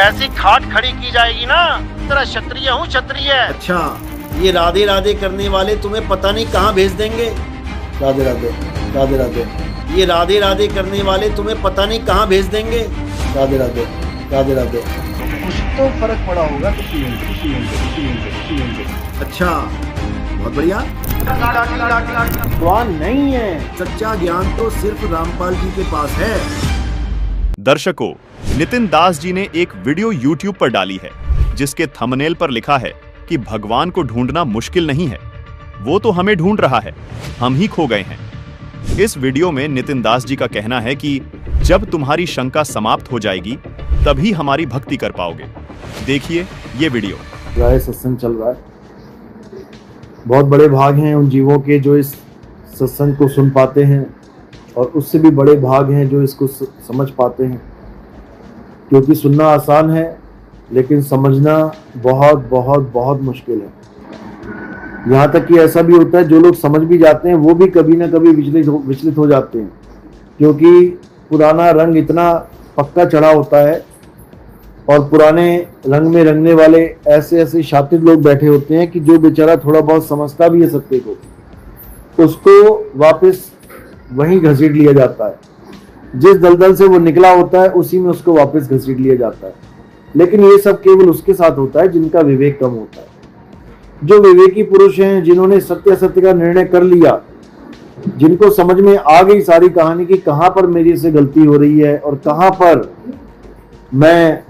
ऐसी खाट खड़ी की जाएगी ना, तेरा क्षत्रिय हूँ क्षत्रिय। अच्छा, ये राधे राधे करने वाले तुम्हें पता नहीं कहाँ भेज देंगे। राधे राधे, राधे राधे। ये राधे राधे करने वाले तुम्हें पता नहीं कहाँ भेज देंगे। राधे राधे, राधे राधे। कुछ तो फर्क पड़ा होगा तो अच्छा, बहुत बढ़िया। कुरान नहीं है, सच्चा ज्ञान तो सिर्फ रामपाल जी के पास है। दर्शकों, नितिन दास जी ने एक वीडियो YouTube पर डाली है जिसके थंबनेल पर लिखा है कि भगवान को ढूंढना मुश्किल नहीं है, वो तो हमें ढूंढ रहा है, हम ही खो गए हैं। इस वीडियो में नितिन दास जी का कहना है कि जब तुम्हारी शंका समाप्त हो जाएगी तभी हमारी भक्ति कर पाओगे। देखिए ये वीडियो। राय सत्संग चल रहा है। बहुत बड़े भाग हैं उन जीवों के जो इस सत्संग को सुन पाते हैं, और उससे भी बड़े भाग हैं जो इसको समझ पाते हैं, क्योंकि सुनना आसान है लेकिन समझना बहुत बहुत बहुत मुश्किल है। यहाँ तक कि ऐसा भी होता है जो लोग समझ भी जाते हैं वो भी कभी ना कभी विचलित हो जाते हैं, क्योंकि पुराना रंग इतना पक्का चढ़ा होता है और पुराने रंग में रंगने वाले ऐसे ऐसे शातिर लोग बैठे होते हैं कि जो बेचारा थोड़ा बहुत समझता भी है सत्य को, उसको वापस वहीं घसीट लिया जाता है। जिस दलदल से वो निकला होता है उसी में उसको वापस घसीट लिया जाता है। लेकिन ये सब केवल उसके साथ होता है जिनका विवेक कम होता है। जो विवेकी पुरुष हैं, जिन्होंने सत्य असत्य का निर्णय कर लिया, जिनको समझ में आ गई सारी कहानी की कहां पर मेरी से गलती हो रही है और कहां पर मैं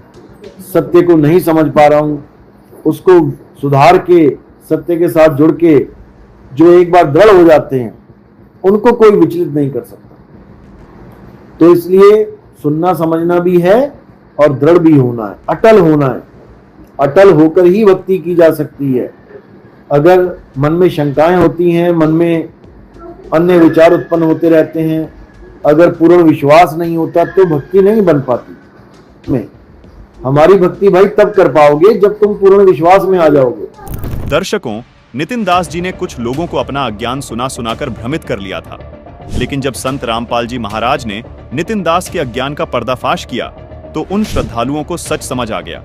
सत्य को नहीं समझ पा रहा हूं, उसको सुधार के सत्य के साथ जुड़ के जो एक बार दृढ़ हो जाते हैं, उनको कोई विचलित नहीं कर सकता। तो इसलिए सुनना समझना भी है और दृढ़ भी होना है, अटल होना है। अटल होकर ही भक्ति की जा सकती है। अगर मन में शंकाएं होती हैं, मन में अन्य विचार उत्पन्न होते रहते हैं, अगर पूर्ण विश्वास नहीं होता तो भक्ति नहीं बन पाती। में हमारी भक्ति भाई तब कर पाओगे जब तुम पूर्ण विश्वास में आ जाओगे। दर्शकों, नितिन दास जी ने कुछ लोगों को अपना अज्ञान सुना सुनाकर भ्रमित कर लिया था, लेकिन जब संत रामपाल जी महाराज ने नितिन दास के अज्ञान का पर्दाफाश किया तो उन श्रद्धालुओं को सच समझ आ गया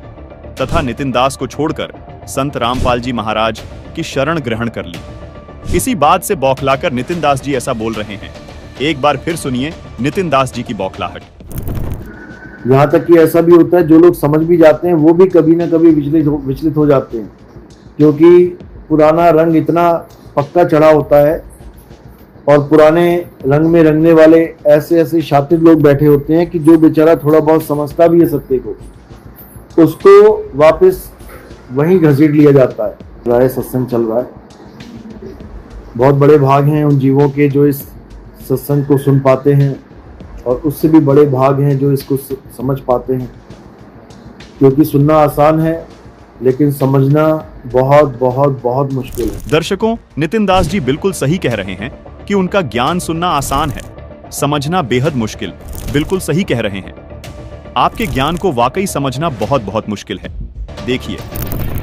तथा नितिन दास को छोड़कर संत रामपाल जी महाराज की शरण ग्रहण कर ली। इसी बात से बौखलाकर नितिन दास जी ऐसा बोल रहे हैं। एक बार फिर सुनिए नितिन दास जी की बौखलाहट। यहाँ तक कि ऐसा भी होता है जो लोग समझ भी जाते हैं वो भी कभी ना कभी विचलित हो जाते हैं, क्योंकि पुराना रंग इतना पक्का चढ़ा होता है और पुराने रंग में रंगने वाले ऐसे ऐसे शातिर लोग बैठे होते हैं कि जो बेचारा थोड़ा बहुत समझता भी है सत्य को, उसको वापस वहीं घसीट लिया जाता है। राय सत्संग चल रहा है। बहुत बड़े भाग हैं उन जीवों के जो इस सत्संग को सुन पाते हैं, और उससे भी बड़े भाग हैं जो इसको समझ पाते हैं, क्योंकि सुनना आसान है लेकिन समझना बहुत बहुत बहुत मुश्किल है। दर्शकों, नितिन दास जी बिल्कुल सही कह रहे हैं कि उनका ज्ञान सुनना आसान है, समझना बेहद मुश्किल। बिल्कुल सही कह रहे हैं। आपके ज्ञान को वाकई समझना बहुत बहुत मुश्किल है। देखिए,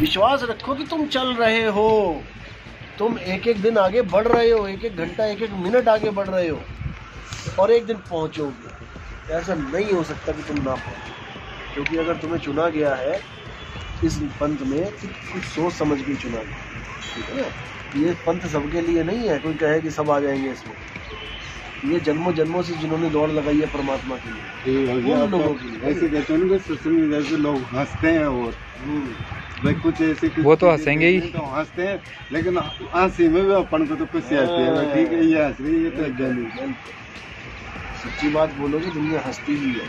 विश्वास रखो कि तुम चल रहे हो, तुम एक एक दिन आगे बढ़ रहे हो, एक एक घंटा एक एक मिनट आगे बढ़ रहे हो, और एक दिन पहुंचोगे। ऐसा नहीं हो सकता कि तुम ना पहुंचो, क्योंकि अगर तुम्हें चुना गया है इस पंथ में तो कुछ सोच समझ के चुना गया, ठीक है ना। ये पंथ सबके लिए नहीं है, कोई कहे कि सब आ जाएंगे इसमें। ये जन्मों जन्मों से जिन्होंने दौड़ लगाई है परमात्मा के लिए, उन लोगों के लिए। ऐसे कहते हैं ना, सोशल मीडिया से लोग हंसते हैं और भाई कुछ ऐसे वो तो हंसेंगे ही, तो हंसते हैं, लेकिन हंसी में भी अपन को तो कुछ आती है। ठीक है, ये हंस रही है तो अज्ञानी। सच्ची बात बोलोगे दुनिया हंसती ही है।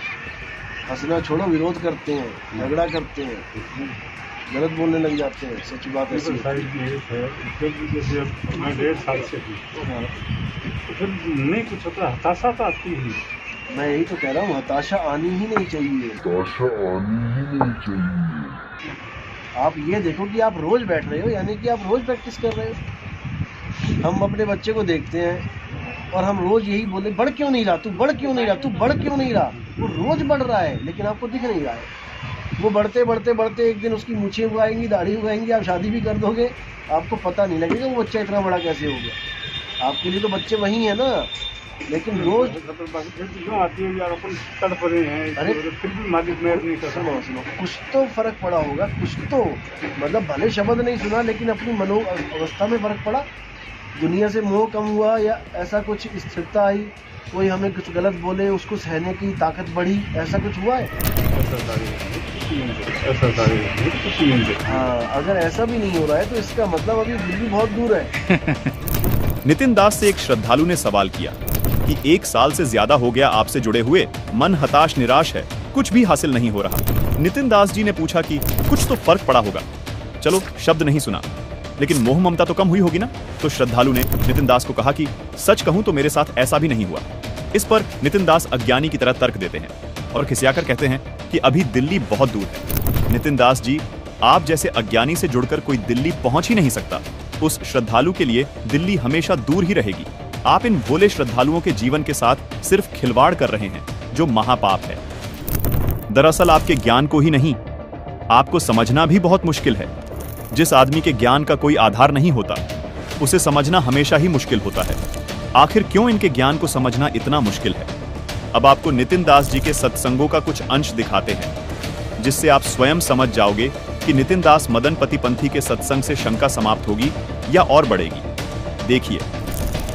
हंसना छोड़ो, विरोध करते हैं, झगड़ा करते हैं, गलत बोलने लग जाते हैं। सच्ची बात ऐसी है। मैं 1.5 साल से फिर नहीं कुछ होता, हताशा तो आती ही। मैं यही तो कह रहा हूँ, हताशा आनी ही नहीं चाहिए। आप ये देखो कि आप रोज बैठ रहे हो, यानी कि आप रोज प्रैक्टिस कर रहे हो। हम अपने बच्चे को देखते हैं और हम रोज यही बोले, बढ़ क्यों नहीं रहा तू, बढ़ क्यों नहीं रहा तू, बढ़ क्यों नहीं रहा। वो रोज बढ़ रहा है लेकिन आपको दिख नहीं रहा है। वो बढ़ते बढ़ते बढ़ते एक दिन उसकी मूछें उगाएंगी, दाढ़ी उगाएंगी, आप शादी भी कर दोगे, आपको पता नहीं लगेगा वो बच्चा इतना बड़ा कैसे हो गया। आपके लिए तो बच्चे वही है ना, लेकिन रोज क्यों आती है यार, अपन तड़प रहे हैं, अरे फिर भी मालिक मेहर नहीं करता। सुनो, कुछ तो फर्क पड़ा होगा, कुछ तो मतलब भले शब्द नहीं सुना लेकिन अपनी मनो अवस्था में फर्क पड़ा। दुनिया से मोह कम हुआ या ऐसा कुछ स्थिरता आई, कोई हमें कुछ गलत बोले उसको सहने की ताकत बढ़ी, ऐसा कुछ हुआ है? हाँ, अगर ऐसा भी नहीं हो रहा है तो इसका मतलब अभी दिल्ली बहुत दूर है। नितिन दास से एक श्रद्धालु ने सवाल किया कि 1 साल से ज्यादा हो गया आपसे जुड़े हुए, मन हताश निराश है, कुछ भी हासिल नहीं हो रहा। नितिन दास जी ने पूछा कि कुछ तो फर्क पड़ा होगा। चलो, शब्द नहीं सुना, लेकिन मोह ममता तो कम हुई होगी ना। तो श्रद्धालु ने नितिन दास को कहा कि सच कहूं तो मेरे साथ ऐसा भी नहीं हुआ। इस पर नितिन दास अज्ञानी की तरह तर्क देते हैं और खिसियाकर कहते हैं कि अभी दिल्ली बहुत दूर है। नितिन दास जी, आप जैसे अज्ञानी से जुड़कर कोई दिल्ली पहुंच ही नहीं सकता। उस श्रद्धालु के लिए दिल्ली हमेशा दूर ही रहेगी। आप इन भोले श्रद्धालुओं के जीवन के साथ सिर्फ खिलवाड़ कर रहे हैं, जो महापाप है। दरअसल आपके ज्ञान को ही नहीं, आपको समझना भी बहुत मुश्किल है। जिस आदमी के ज्ञान का कोई आधार नहीं होता, उसे समझना हमेशा ही मुश्किल होता है। आखिर क्यों इनके ज्ञान को समझना इतना मुश्किल है? अब आपको नितिन दास जी के सत्संगों का कुछ अंश दिखाते हैं, जिससे आप स्वयं समझ जाओगे कि नितिन दास मदनपति पंथी के सत्संग से शंका समाप्त होगी या और बढ़ेगी। देखिए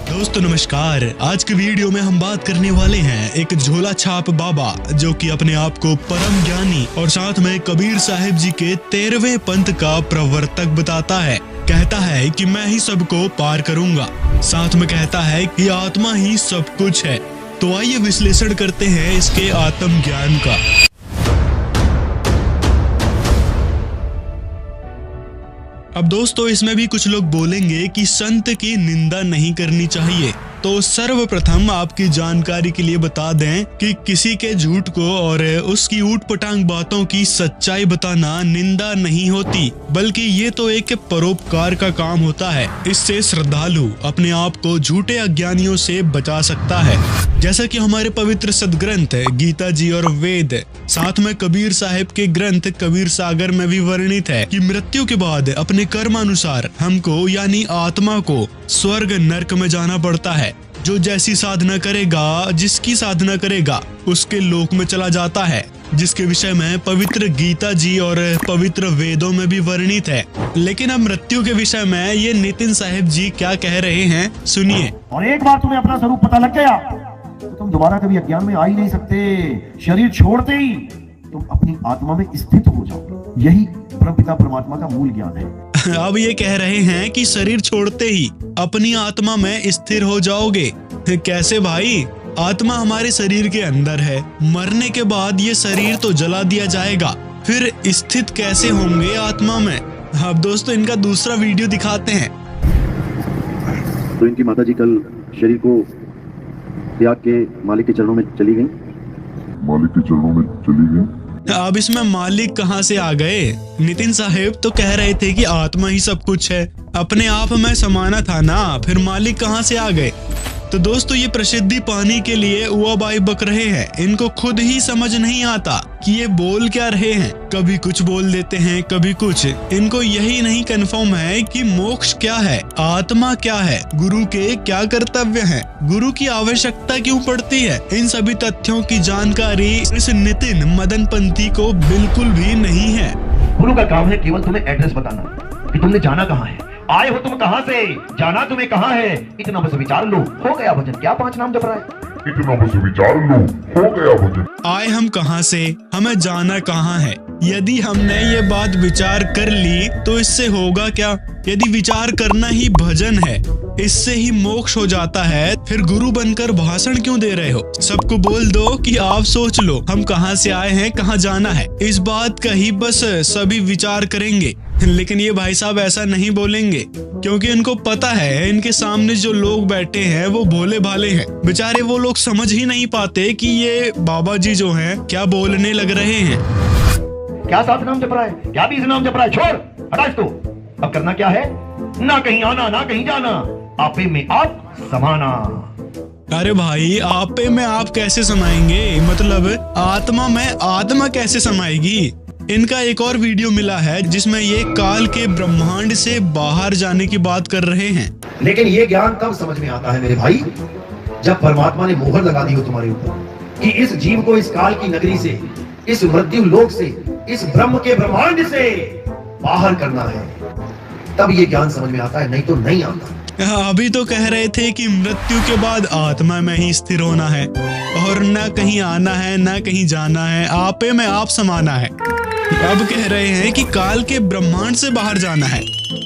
दोस्तों नमस्कार, आज के वीडियो में हम बात करने वाले हैं एक झोला छाप बाबा जो कि अपने आप को परम ज्ञानी और साथ में कबीर साहिब जी के 13वें पंथ का प्रवर्तक बताता है। कहता है कि मैं ही सबको पार करूंगा, साथ में कहता है कि आत्मा ही सब कुछ है। तो आइए विश्लेषण करते हैं इसके आत्म ज्ञान का। अब दोस्तों, इसमें भी कुछ लोग बोलेंगे कि संत की निंदा नहीं करनी चाहिए। तो सर्वप्रथम आपकी जानकारी के लिए बता दें कि किसी के झूठ को और उसकी ऊटपटांग बातों की सच्चाई बताना निंदा नहीं होती, बल्कि ये तो एक परोपकार का काम होता है। इससे श्रद्धालु अपने आप को झूठे अज्ञानियों से बचा सकता है। जैसा कि हमारे पवित्र सदग्रंथ गीता जी और वेद, साथ में कबीर साहिब के ग्रंथ कबीर सागर में भी वर्णित है कि मृत्यु के बाद अपने कर्म अनुसार हमको यानी आत्मा को स्वर्ग नरक में जाना पड़ता है। जो जैसी साधना करेगा, जिसकी साधना करेगा, उसके लोक में चला जाता है, जिसके विषय में पवित्र गीता जी और पवित्र वेदों में भी वर्णित है। लेकिन अब मृत्यु के विषय में ये नितिन साहिब जी क्या कह रहे हैं, सुनिए। और एक बार तुम्हें अपना स्वरूप पता लग गया तो तुम दोबारा कभी अज्ञान में आ ही नहीं सकते। शरीर छोड़ते ही तुम अपनी आत्मा में स्थित हो जाओगे। यही परमपिता परमात्मा का मूल ज्ञान है। अब ये कह रहे हैं कि शरीर छोड़ते ही अपनी आत्मा में स्थिर हो जाओगे। कैसे भाई? आत्मा हमारे शरीर के अंदर है, मरने के बाद ये शरीर तो जला दिया जाएगा, फिर स्थित कैसे होंगे आत्मा में? अब दोस्तों, इनका दूसरा वीडियो दिखाते हैं। तो इनकी माता जी कल शरीर को त्याग के मालिक के चरणों में चली गई। अब इसमें मालिक कहाँ से आ गए? नितिन साहिब तो कह रहे थे कि आत्मा ही सब कुछ है, अपने आप में समाना था ना, फिर मालिक कहाँ से आ गए? तो दोस्तों, ये प्रसिद्धि पाने के लिए उआबाई बक रहे हैं। इनको खुद ही समझ नहीं आता कि ये बोल क्या रहे हैं। कभी कुछ बोल देते हैं, कभी कुछ। इनको यही नहीं कंफर्म है कि मोक्ष क्या है, आत्मा क्या है, गुरु के क्या कर्तव्य हैं, गुरु की आवश्यकता क्यों पड़ती है। इन सभी तथ्यों की जानकारी इस नितिन मदन पंथी को बिल्कुल भी नहीं है। गुरु का काम है केवल तुम्हें एड्रेस बताना कि तुमने जाना कहाँ है, आए हो तुम कहाँ से, जाना तुम्हें कहाँ है। इतना बस विचार लो, हो गया भजन। क्या 5 नाम जप रहा है? इतना बस विचार लो, हो गया भजन। आए हम कहाँ से, हमें जाना कहाँ है। यदि हमने ये बात विचार कर ली तो इससे होगा क्या? यदि विचार करना ही भजन है, इससे ही मोक्ष हो जाता है, फिर गुरु बनकर भाषण क्यों दे रहे हो? सबको बोल दो कि आप सोच लो हम कहाँ से आए हैं, कहाँ जाना है। इस बात का ही बस सभी विचार करेंगे। लेकिन ये भाई साहब ऐसा नहीं बोलेंगे, क्योंकि इनको पता है इनके सामने जो लोग बैठे हैं वो भोले भाले हैं। बेचारे वो लोग समझ ही नहीं पाते कि ये बाबा जी जो हैं क्या बोलने लग रहे हैं। क्या 7 नाम जप रहा है, क्या 20 नाम जप रहा है? छोड़, हटा इसको। अब करना क्या है? ना कहीं आना, ना कहीं जाना, आपे में आप समाना। अरे भाई, आपे में आप कैसे समाएंगे? मतलब आत्मा में आत्मा कैसे समाएगी? इनका एक और वीडियो मिला है जिसमें ये काल के ब्रह्मांड से बाहर जाने की बात कर रहे हैं। लेकिन ये ज्ञान तब समझ में आता है मेरे भाई जब परमात्मा ने मोहर लगा दी हो तुम्हारे ऊपर कि इस जीव को इस काल की नगरी से, इस मृत्यु लोक से, इस ब्रह्म के ब्रह्मांड से बाहर करना है, तब ये ज्ञान समझ में आता है, नहीं तो नहीं आता। अभी तो कह रहे थे कि मृत्यु के बाद आत्मा में ही स्थिर होना है और न कहीं आना है न कहीं जाना है, आपे में आप समाना है। अब कह रहे हैं कि काल के ब्रह्मांड से बाहर जाना है।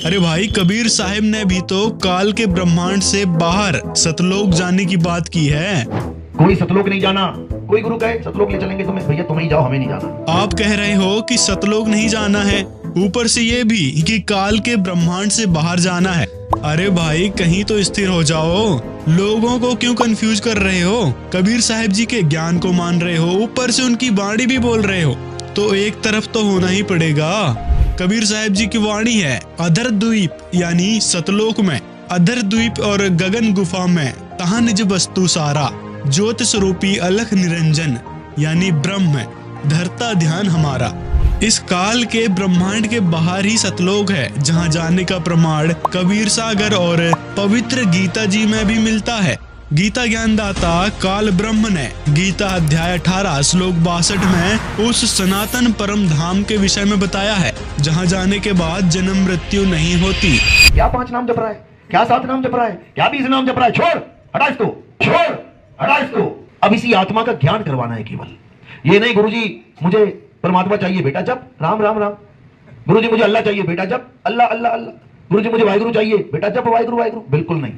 अरे भाई, कबीर साहिब ने भी तो काल के ब्रह्मांड से बाहर सतलोक जाने की बात की है। कोई सतलोक नहीं जाना, कोई गुरु कहे सतलोक ले चलेंगे तुम्हें, भैया तुम ही जाओ, हमें नहीं जाना। आप कह रहे हो कि सतलोक नहीं जाना है, ऊपर से ये भी कि काल के ब्रह्मांड से बाहर जाना है। अरे भाई, कहीं तो स्थिर हो जाओ, लोगों को क्यों कंफ्यूज कर रहे हो? कबीर साहिब जी के ज्ञान को मान रहे हो, ऊपर से उनकी वाणी भी बोल रहे हो, तो एक तरफ तो होना ही पड़ेगा। कबीर साहिब जी की वाणी है, अधर द्वीप यानी सतलोक में, अधर द्वीप और गगन गुफा में तहाँ निज वस्तु सारा, ज्योत स्वरूपी अलख निरंजन यानी ब्रह्म, धरता ध्यान हमारा। इस काल के ब्रह्मांड के बाहर ही सतलोक है, जहाँ जाने का प्रमाण कबीर सागर और पवित्र गीता जी में भी मिलता है। गीता ज्ञानदाता काल ब्रह्म ने गीता अध्याय 18 श्लोक 62 में उस सनातन परम धाम के विषय में बताया है, जहाँ जाने के बाद जन्म मृत्यु नहीं होती। क्या 5 नाम जप रहा है, क्या 7 नाम जप रहा है, क्या 20 नाम जप रहा है, छोड़ हटा इसको, छोड़ हटा इसको। अब इसी आत्मा का ज्ञान करवाना है केवल। ये नहीं गुरुजी मुझे परमात्मा चाहिए बेटा जप राम राम राम, गुरुजी मुझे अल्लाह चाहिए बेटा जप अल्लाह अल्लाह अल्लाह, गुरुजी मुझे वाहिगुरु चाहिए बेटा जप वाहिगुरु वाहिगुरु। बिल्कुल नहीं।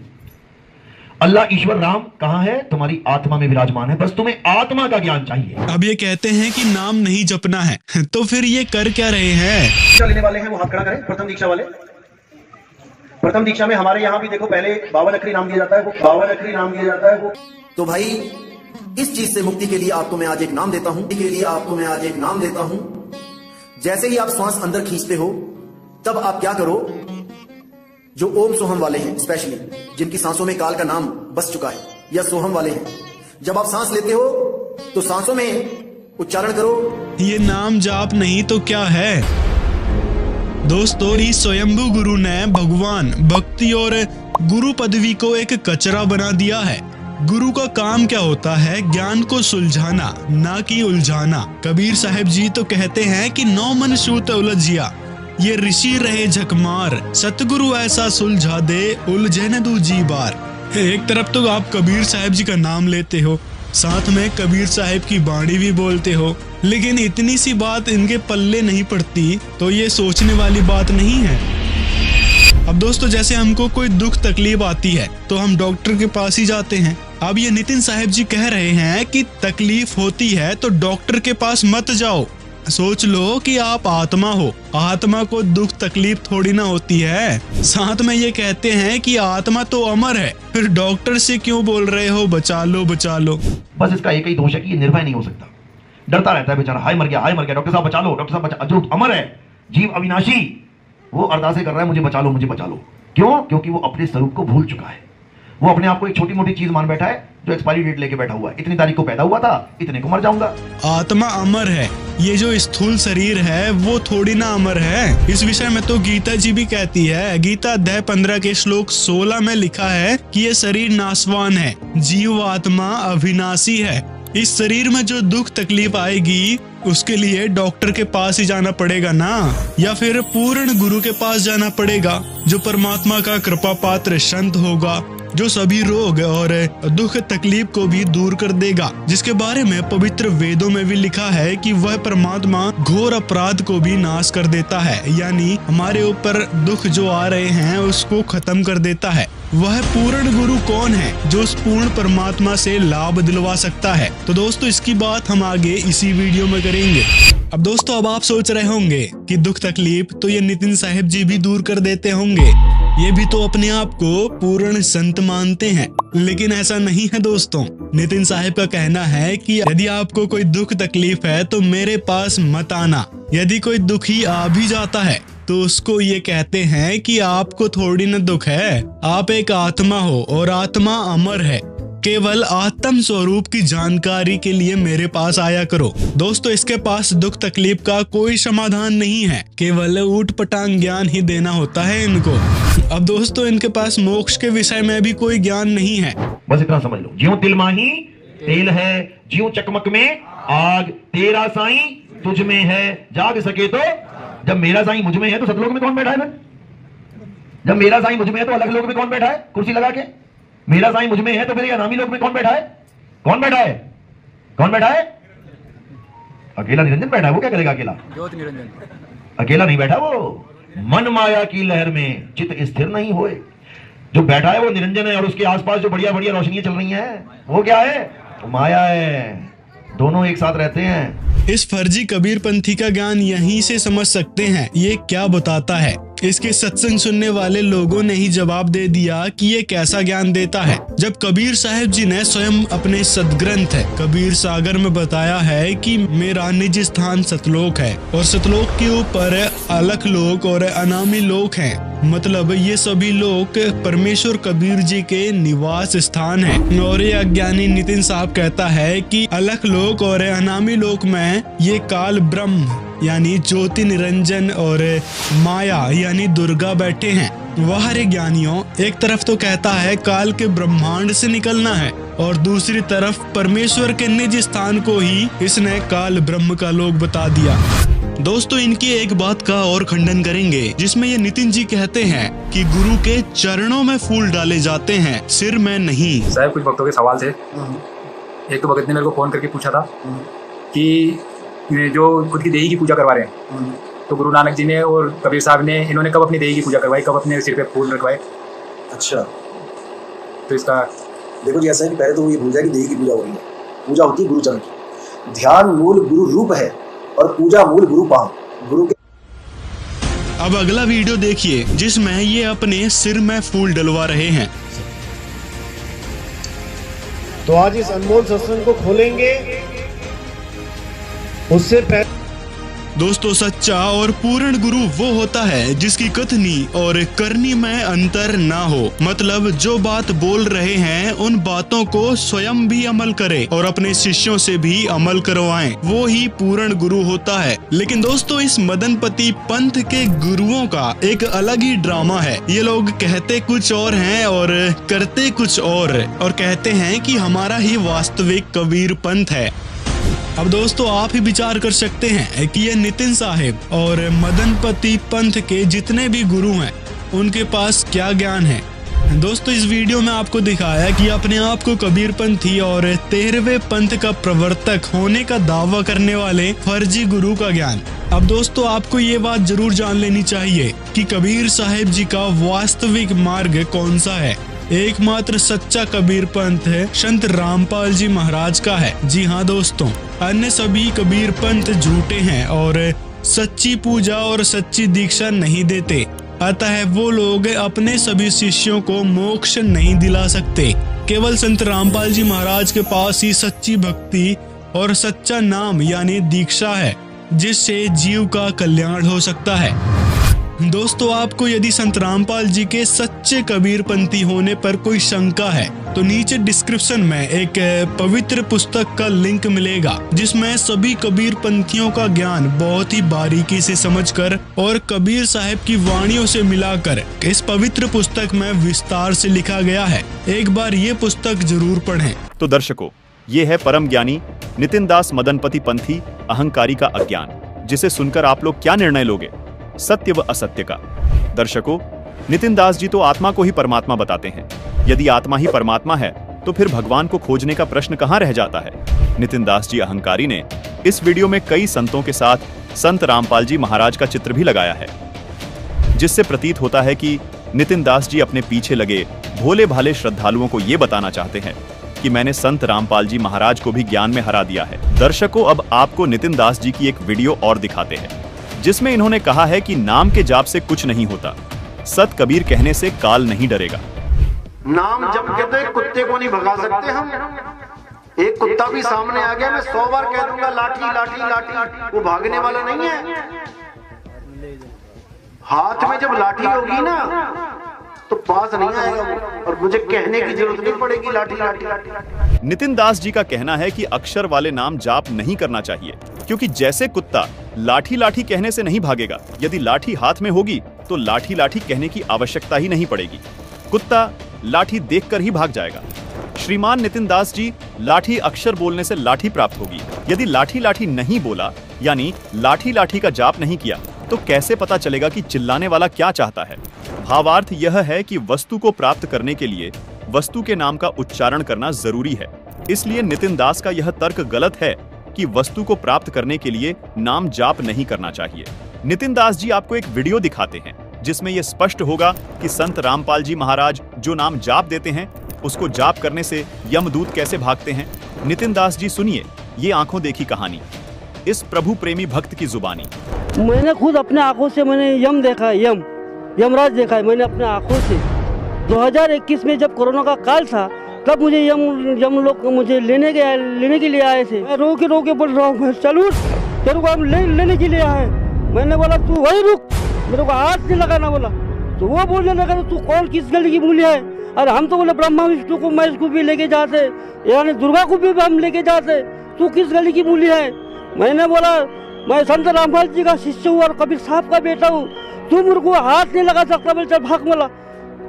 अल्लाह ईश्वर राम कहाँ है? तुम्हारी आत्मा में विराजमान है, बस तुम्हें आत्मा का ज्ञान चाहिए। अब ये कहते हैं कि नाम नहीं जपना है, तो फिर ये कर क्या रहे हैं? दीक्षा लेने वाले हैं वो हाथ खड़ा करें। प्रथम दीक्षा वाले, प्रथम दीक्षा में हमारे यहाँ भी देखो पहले 52 अखरी नाम दिया जाता है, वो 52 अखरी नाम दिया जाता है वो। तो भाई, इस चीज से मुक्ति के लिए आपको मैं आज एक नाम देता हूं, के लिए आपको मैं आज एक नाम देता हूं। जैसे ही आप श्वास अंदर खींचते हो, तब आप क्या करो, जो ओम सोहम वाले हैं, स्पेशली जिनकी सांसों में काल का नाम बस चुका है, या सोहम वाले हैं, जब आप सांस लेते हो तो सांसों में उच्चारण करो। ये नाम जाप नहीं तो क्या है दोस्तों? इस स्वयंभू गुरु ने भगवान, भक्ति और गुरु पदवी को एक कचरा बना दिया है। गुरु का काम क्या होता है? ज्ञान को सुलझाना, ना कि उलझाना। कबीर साहिब जी तो कहते हैं कि 9 मन सूत उलझिया, ये ऋषि रहे झकमार, सतगुरु ऐसा सुलझा दे, उलझे न दूजी बार। एक तरफ तो आप कबीर साहिब जी का नाम लेते हो, साथ में कबीर साहिब की बाणी भी बोलते हो, लेकिन इतनी सी बात इनके पल्ले नहीं पड़ती, तो ये सोचने वाली बात नहीं है। अब दोस्तों, जैसे हमको कोई दुख तकलीफ आती है तो हम डॉक्टर के पास ही जाते हैं। अब ये नितिन साहिब जी कह रहे हैं कि तकलीफ होती है तो डॉक्टर के पास मत जाओ। सोच लो कि आप आत्मा हो, आत्मा को दुख तकलीफ थोड़ी ना होती है। साथ में ये कहते हैं कि आत्मा तो अमर है, फिर डॉक्टर से क्यों बोल रहे हो बचा लो बचा लो? बस इसका एक ही दोष है कि ये निर्भय नहीं हो सकता, डरता रहता है बेचारा, हाय मर गया डॉक्टर साहब बचा लो, डॉक्टर साहब बचा। जो अमर है, जीव अविनाशी, वो अरदासें कर रहा है मुझे बचा लो मुझे बचा लो। क्यों? क्योंकि वो अपने स्वरूप को भूल चुका है। वो अपने आप को एक छोटी मोटी चीज मान बैठा है, जो एक्सपायरी डेट लेके बैठा हुआ है। इतनी तारीख को पैदा हुआ था, इतने को मर जाऊंगा। आत्मा अमर है, ये जो स्थूल शरीर है वो थोड़ी ना अमर है। इस विषय में तो गीता जी भी कहती है। गीता अध्याय 15 के श्लोक 16 में लिखा है कि ये शरीर नाशवान है, जीव आत्मा अविनाशी है। इस शरीर में जो दुख तकलीफ आएगी उसके लिए डॉक्टर के पास ही जाना पड़ेगा ना, या फिर पूर्ण गुरु के पास जाना पड़ेगा, जो परमात्मा का कृपा पात्र संत होगा, जो सभी रोग और दुख तकलीफ को भी दूर कर देगा, जिसके बारे में पवित्र वेदों में भी लिखा है कि वह परमात्मा घोर अपराध को भी नाश कर देता है, यानी हमारे ऊपर दुख जो आ रहे हैं उसको खत्म कर देता है। वह पूर्ण गुरु कौन है जो उस पूर्ण परमात्मा से लाभ दिलवा सकता है? तो दोस्तों, इसकी बात हम आगे इसी वीडियो में करेंगे। अब दोस्तों, अब आप सोच रहे होंगे कि दुख तकलीफ तो ये नितिन साहिब जी भी दूर कर देते होंगे, ये भी तो अपने आप को पूर्ण संत मानते हैं, लेकिन ऐसा नहीं है दोस्तों। नितिन साहिब का कहना है कि यदि आपको कोई दुख तकलीफ है तो मेरे पास मत आना। यदि कोई दुखी आ भी जाता है तो उसको ये कहते हैं कि आपको थोड़ी न दुख है, आप एक आत्मा हो और आत्मा अमर है। केवल आत्म स्वरूप की जानकारी के लिए मेरे पास आया करो। दोस्तों, इसके पास दुख तकलीफ का कोई समाधान नहीं है, केवल ऊट पटांग ज्ञान ही देना होता है इनको। अब दोस्तों इनके पास मोक्ष के विषय में भी कोई ज्ञान नहीं है। बस इतना समझ लो, ज्यों तिल माही तेल है, ज्यों चकमक में आग, तेरा साईं तुझ में है, जाग सके तो। जब मेरा साईं मुझ में है तो सतलोक में कौन बैठा है? जब मेरा साईं मुझ में है तो अलग लोक में कौन बैठा है कुर्सी लगा के? मेरा साईं मुझ में है तो फिर अनामी लोक में कौन बैठा है? कौन बैठा है? कौन बैठा है? अकेला निरंजन बैठा है। वो क्या करेगा अकेला? ज्योति निरंजन अकेला नहीं बैठा, वो मन माया की लहर में चित स्थिर नहीं होए। जो बैठा है वो निरंजन है, और उसके आसपास जो बढ़िया बढ़िया रोशनियां चल रही हैं वो क्या है? वो माया है। दोनों एक साथ रहते हैं। इस फर्जी कबीरपंथी का ज्ञान यहीं से समझ सकते हैं ये क्या बताता है। इसके सत्संग सुनने वाले लोगों ने ही जवाब दे दिया कि ये कैसा ज्ञान देता है, जब कबीर साहिब जी ने स्वयं अपने सदग्रंथ कबीर सागर में बताया है कि मेरा निज स्थान सतलोक है और सतलोक के ऊपर अलख लोक और अनामी लोक हैं। मतलब ये सभी लोक परमेश्वर कबीर जी के निवास स्थान हैं। और ये अज्ञानी नितिन साहब कहता है कि अलख लोक और अनामी लोक में ये काल ब्रह्म यानी ज्योति निरंजन और माया यानी दुर्गा बैठे हैं। वह रे ज्ञानियों, एक तरफ तो कहता है काल के ब्रह्मांड से निकलना है और दूसरी तरफ परमेश्वर के निज स्थान को ही इसने काल ब्रह्म का लोक बता दिया। दोस्तों इनकी एक बात का और खंडन करेंगे, जिसमें ये नितिन जी कहते हैं कि गुरु के चरणों में फूल डाले जाते हैं, सिर में नहीं। साहब कुछ भक्तों के सवाल थे। एक तो भगत ने मेरे को फोन करके पूछा था कि जो खुद की देही की पूजा करवा रहे हैं, तो गुरु नानक जी ने और कबीर साहब ने इन्होंने कब अपनी देही की पूजा करवाई, कब अपने सिर पे फूल रखवाए? अच्छा, तो इसका देखो जी ऐसा है कि पहले तो ये भूल जाए कि देही की पूजा हो रही है। पूजा होती है गुरु चरण की। ध्यान मूल गुरु रूप है और पूजा मूल गुरु पांव। गुरु के अब अगला वीडियो देखिए जिसमें ये अपने सिर में फूल डलवा रहे हैं। तो आज इस अनमोल सत्संग को खोलेंगे। उससे पहले दोस्तों सच्चा और पूर्ण गुरु वो होता है जिसकी कथनी और करनी में अंतर ना हो। मतलब जो बात बोल रहे हैं उन बातों को स्वयं भी अमल करे और अपने शिष्यों से भी अमल करवाएं, वो ही पूर्ण गुरु होता है। लेकिन दोस्तों इस मदनपति पंथ के गुरुओं का एक अलग ही ड्रामा है। ये लोग कहते कुछ और हैं और करते कुछ और कहते हैं कि हमारा ही वास्तविक कबीर पंथ है। अब दोस्तों आप ही विचार कर सकते हैं कि ये नितिन साहिब और मदनपति पंथ के जितने भी गुरु हैं उनके पास क्या ज्ञान है। दोस्तों इस वीडियो में आपको दिखाया कि अपने आप को कबीरपंथी और 13वें पंथ का प्रवर्तक होने का दावा करने वाले फर्जी गुरु का ज्ञान। अब दोस्तों आपको ये बात जरूर जान लेनी चाहिए कि कबीर साहिब जी का वास्तविक मार्ग कौन सा है। एकमात्र सच्चा कबीर पंथ है संत रामपाल जी महाराज का है। जी हाँ दोस्तों, अन्य सभी कबीर पंथ झूठे हैं और सच्ची पूजा और सच्ची दीक्षा नहीं देते। अतः वो लोग अपने सभी शिष्यों को मोक्ष नहीं दिला सकते। केवल संत रामपाल जी महाराज के पास ही सच्ची भक्ति और सच्चा नाम यानी दीक्षा है, जिससे जीव का कल्याण हो सकता है। दोस्तों आपको यदि संत रामपाल जी के सच्चे कबीरपंथी होने पर कोई शंका है तो नीचे डिस्क्रिप्शन में एक पवित्र पुस्तक का लिंक मिलेगा, जिसमें सभी कबीरपंथियों का ज्ञान बहुत ही बारीकी से समझकर और कबीर साहिब की वाणियों से मिलाकर इस पवित्र पुस्तक में विस्तार से लिखा गया है। एक बार ये पुस्तक जरूर पढ़ें। तो दर्शकों, ये है परम ज्ञानी नितिन दास मदनपति पंथी अहंकारी का अज्ञान, जिसे सुनकर आप लोग क्या निर्णय लोगे, सत्य व असत्य का? दर्शकों, नितिन दास जी तो आत्मा को ही परमात्मा बताते हैं। यदि आत्मा ही परमात्मा है तो फिर भगवान को खोजने का प्रश्न कहां रह जाता है? नितिन दास जी अहंकारी ने इस वीडियो में कई संतों के साथ संत रामपाल जी महाराज का चित्र भी लगाया है, जिससे प्रतीत होता है कि नितिन दास जी अपने पीछे लगे भोले भाले श्रद्धालुओं को ये बताना चाहते हैं कि मैंने संत रामपाल जी महाराज को भी ज्ञान में हरा दिया है। दर्शकों, अब आपको नितिन दास जी की एक वीडियो और दिखाते हैं, जिसमें इन्होंने कहा है कि नाम के जाप से कुछ नहीं होता, सत कबीर कहने से काल नहीं डरेगा। नाम जप के तो एक कुत्ते को नहीं भगा सकते हम। एक कुत्ता भी सामने आ गया, मैं 100 बार कह दूंगा लाठी लाठी लाठी, वो भागने वाला नहीं है। हाथ में जब लाठी होगी ना तो पास नहीं आएगा वो, और मुझे कहने की जरूरत नहीं पड़ेगी लाठी लाठी लाठी। नितिन दास जी का कहना है कि अक्षर वाले नाम जाप नहीं करना चाहिए, क्योंकि जैसे कुत्ता लाठी लाठी कहने से नहीं भागेगा, यदि लाठी हाथ में होगी तो लाठी लाठी कहने की आवश्यकता ही नहीं पड़ेगी। कुत्ता लाठी देखकर ही भाग जाएगा। श्रीमान नितिन दास जी, लाठी अक्षर बोलने से लाठी प्राप्त होगी। यदि लाठी लाठी नहीं बोला, यानी लाठी लाठी का जाप नहीं किया, तो कैसे पता चलेगा कि चिल्लाने वाला क्या चाहता है? भावार्थ यह है कि वस्तु को प्राप्त करने के लिए वस्तु के नाम का उच्चारण करना जरूरी है। इसलिए नितिन दास का यह तर्क गलत है कि वस्तु को प्राप्त करने के लिए नाम जाप नहीं करना चाहिए। नितिन दास जी आपको एक वीडियो दिखाते हैं जिसमें यह स्पष्ट होगा कि संत रामपाल जी महाराज जो नाम जाप देते हैं, उसको जाप करने से यमदूत कैसे भागते हैं। नितिन दास जी सुनिए ये आंखों देखी कहानी, इस प्रभु प्रेमी भक्त की जुबानी। मैंने खुद अपने आंखों से मैंने यम देखा है, यमराज देखा है मैंने अपने आंखों से। 2021 में जब कोरोना का काल था, तब मुझे यम लोग मुझे लेने के लिए आए थे। मैं रो के बोल रहा हूँ, चलू तेरे को हम लेने के लिए आए। मैंने बोला तू वही रुक, मेरे को हाथ नहीं लगाना बोला। तो वो बोलने लगा तू कौन किस गली की मूल्य है? अरे हम तो बोले ब्रह्मा विष्णु को महेश को भी लेके जाते, यानी दुर्गा को भी हम लेके जाते, तू किस गली की मूल्य है? मैंने बोला मैं संत रामपाल जी का शिष्य हूँ और कबीर साहब का बेटा हूँ, तू मेरे को हाथ नहीं लगा सकता। बोले चल भाग। बोला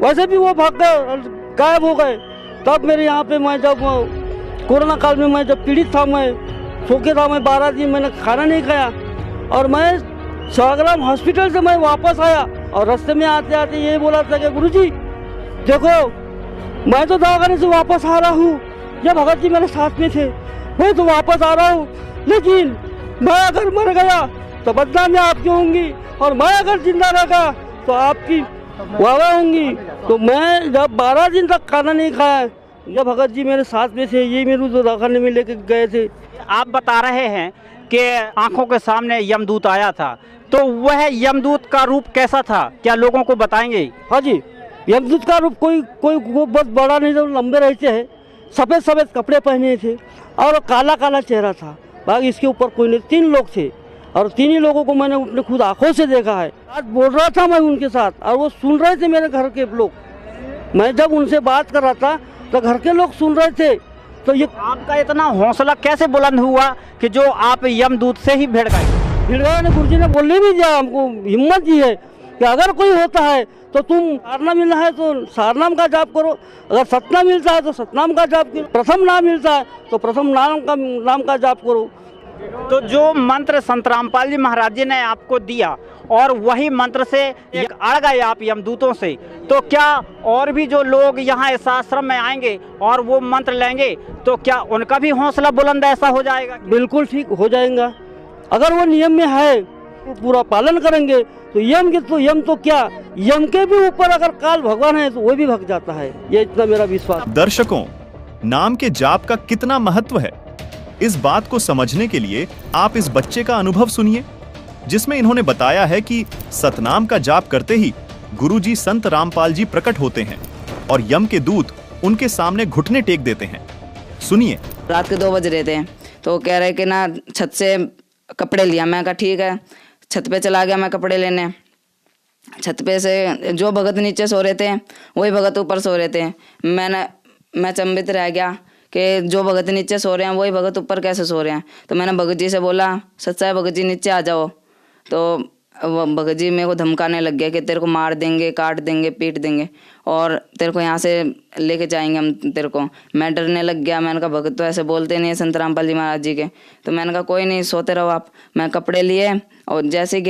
वैसे भी वो भाग गए, गायब हो गए। तब मेरे यहाँ पे मैं जब कोरोना काल में मैं जब पीड़ित था, मैं सोके था, मैं 12 दिन मैंने खाना नहीं खाया और मैं सागराम हॉस्पिटल से मैं वापस आया और रास्ते में आते आते ये बोला था कि गुरुजी देखो मैं तो दवाखाने से वापस आ रहा हूँ, जब भगत जी मेरे साथ में थे, मैं तो वापस आ रहा हूँ, लेकिन मैं अगर मर गया तो बदनामी आपकी होंगी और मैं अगर जिंदा रहा तो आपकी वाह होंगी। तो मैं जब 12 दिन तक खाना नहीं खाया, जब भगत जी मेरे साथ में थे, ये मेरे दवाखाने में लेके गए थे। आप बता रहे हैं कि आंखों के सामने यमदूत आया था, तो वह यमदूत का रूप कैसा था, क्या लोगों को बताएंगे? हाँ जी, यमदूत का रूप कोई वो बहुत बड़ा नहीं था, लंबे रहते हैं, सफ़ेद सफ़ेद कपड़े पहने थे और काला काला चेहरा था। बाकी इसके ऊपर कोई नहीं, 3 लोग थे और 3 ही लोगों को मैंने अपने खुद आंखों से देखा है। आज बोल रहा था मैं उनके साथ और वो सुन रहे थे मेरे घर के लोग। मैं जब उनसे बात कर रहा था तो घर के लोग सुन रहे थे। तो ये आपका इतना हौसला कैसे बुलंद हुआ कि जो आप यमदूत से ही भिड़ गए? ने गुरुजी ने बोलने भी दिया, हमको हिम्मत दी है कि अगर कोई होता है तो तुम सारनाम मिलना है तो सारनाम का जाप करो, अगर सतनाम मिलता है तो सतनाम का जाप करो, प्रथम नाम मिलता है तो प्रथम नाम का जाप करो। तो जो मंत्र संत रामपाल जी महाराज जी ने आपको दिया और वही मंत्र से एक अड़ गए आप यमदूतों से, तो क्या और भी जो लोग यहाँ इस आश्रम में आएंगे और वो मंत्र लेंगे तो क्या उनका भी हौसला बुलंद ऐसा हो जाएगा? बिल्कुल ठीक हो जाएगा, अगर वो नियम में है पूरा पालन करेंगे तो यम तो क्या, यम के भी ऊपर अगर काल भगवान है तो वो भी भग जाता है। ये इतना मेरा विश्वास। दर्शकों, नाम के जाप का कितना महत्व है, इस बात को समझने के लिए आप इस बच्चे का अनुभव सुनिए, जिसमें इन्होंने बताया है कि सतनाम का जाप करते ही गुरुजी संत रामपाल जी प्रकट होते हैं और यम के दूत उनके सामने घुटने टेक देते हैं। सुनिए। रात के 2 बज रहे थे तो कह रहे कि ना छत से कपड़े लिया। मैं कहा ठीक है, छत पे चला गया मैं कपड़े लेने। छत पे से जो भगत नीचे सो रहे थे वही भगत ऊपर सो रहे थे। मैं चंबित रह गया कि जो भगत नीचे सो रहे हैं वही भगत ऊपर कैसे सो रहे हैं। तो मैंने भगत जी से बोला, सच्चा है भगत जी नीचे आ जाओ। तो भगत जी मेरे को धमकाने लग गया कि तेरे को मार देंगे, काट देंगे, पीट देंगे और तेरे को यहाँ से लेके जाएंगे हम तेरे को। मैं डरने लग गया। मैंने कहा भगत तो ऐसे बोलते नहीं है संत रामपाल जी महाराज जी के। तो मैंने कहा कोई नहीं, सोते रहो आप। मैं कपड़े लिए और जैसे ही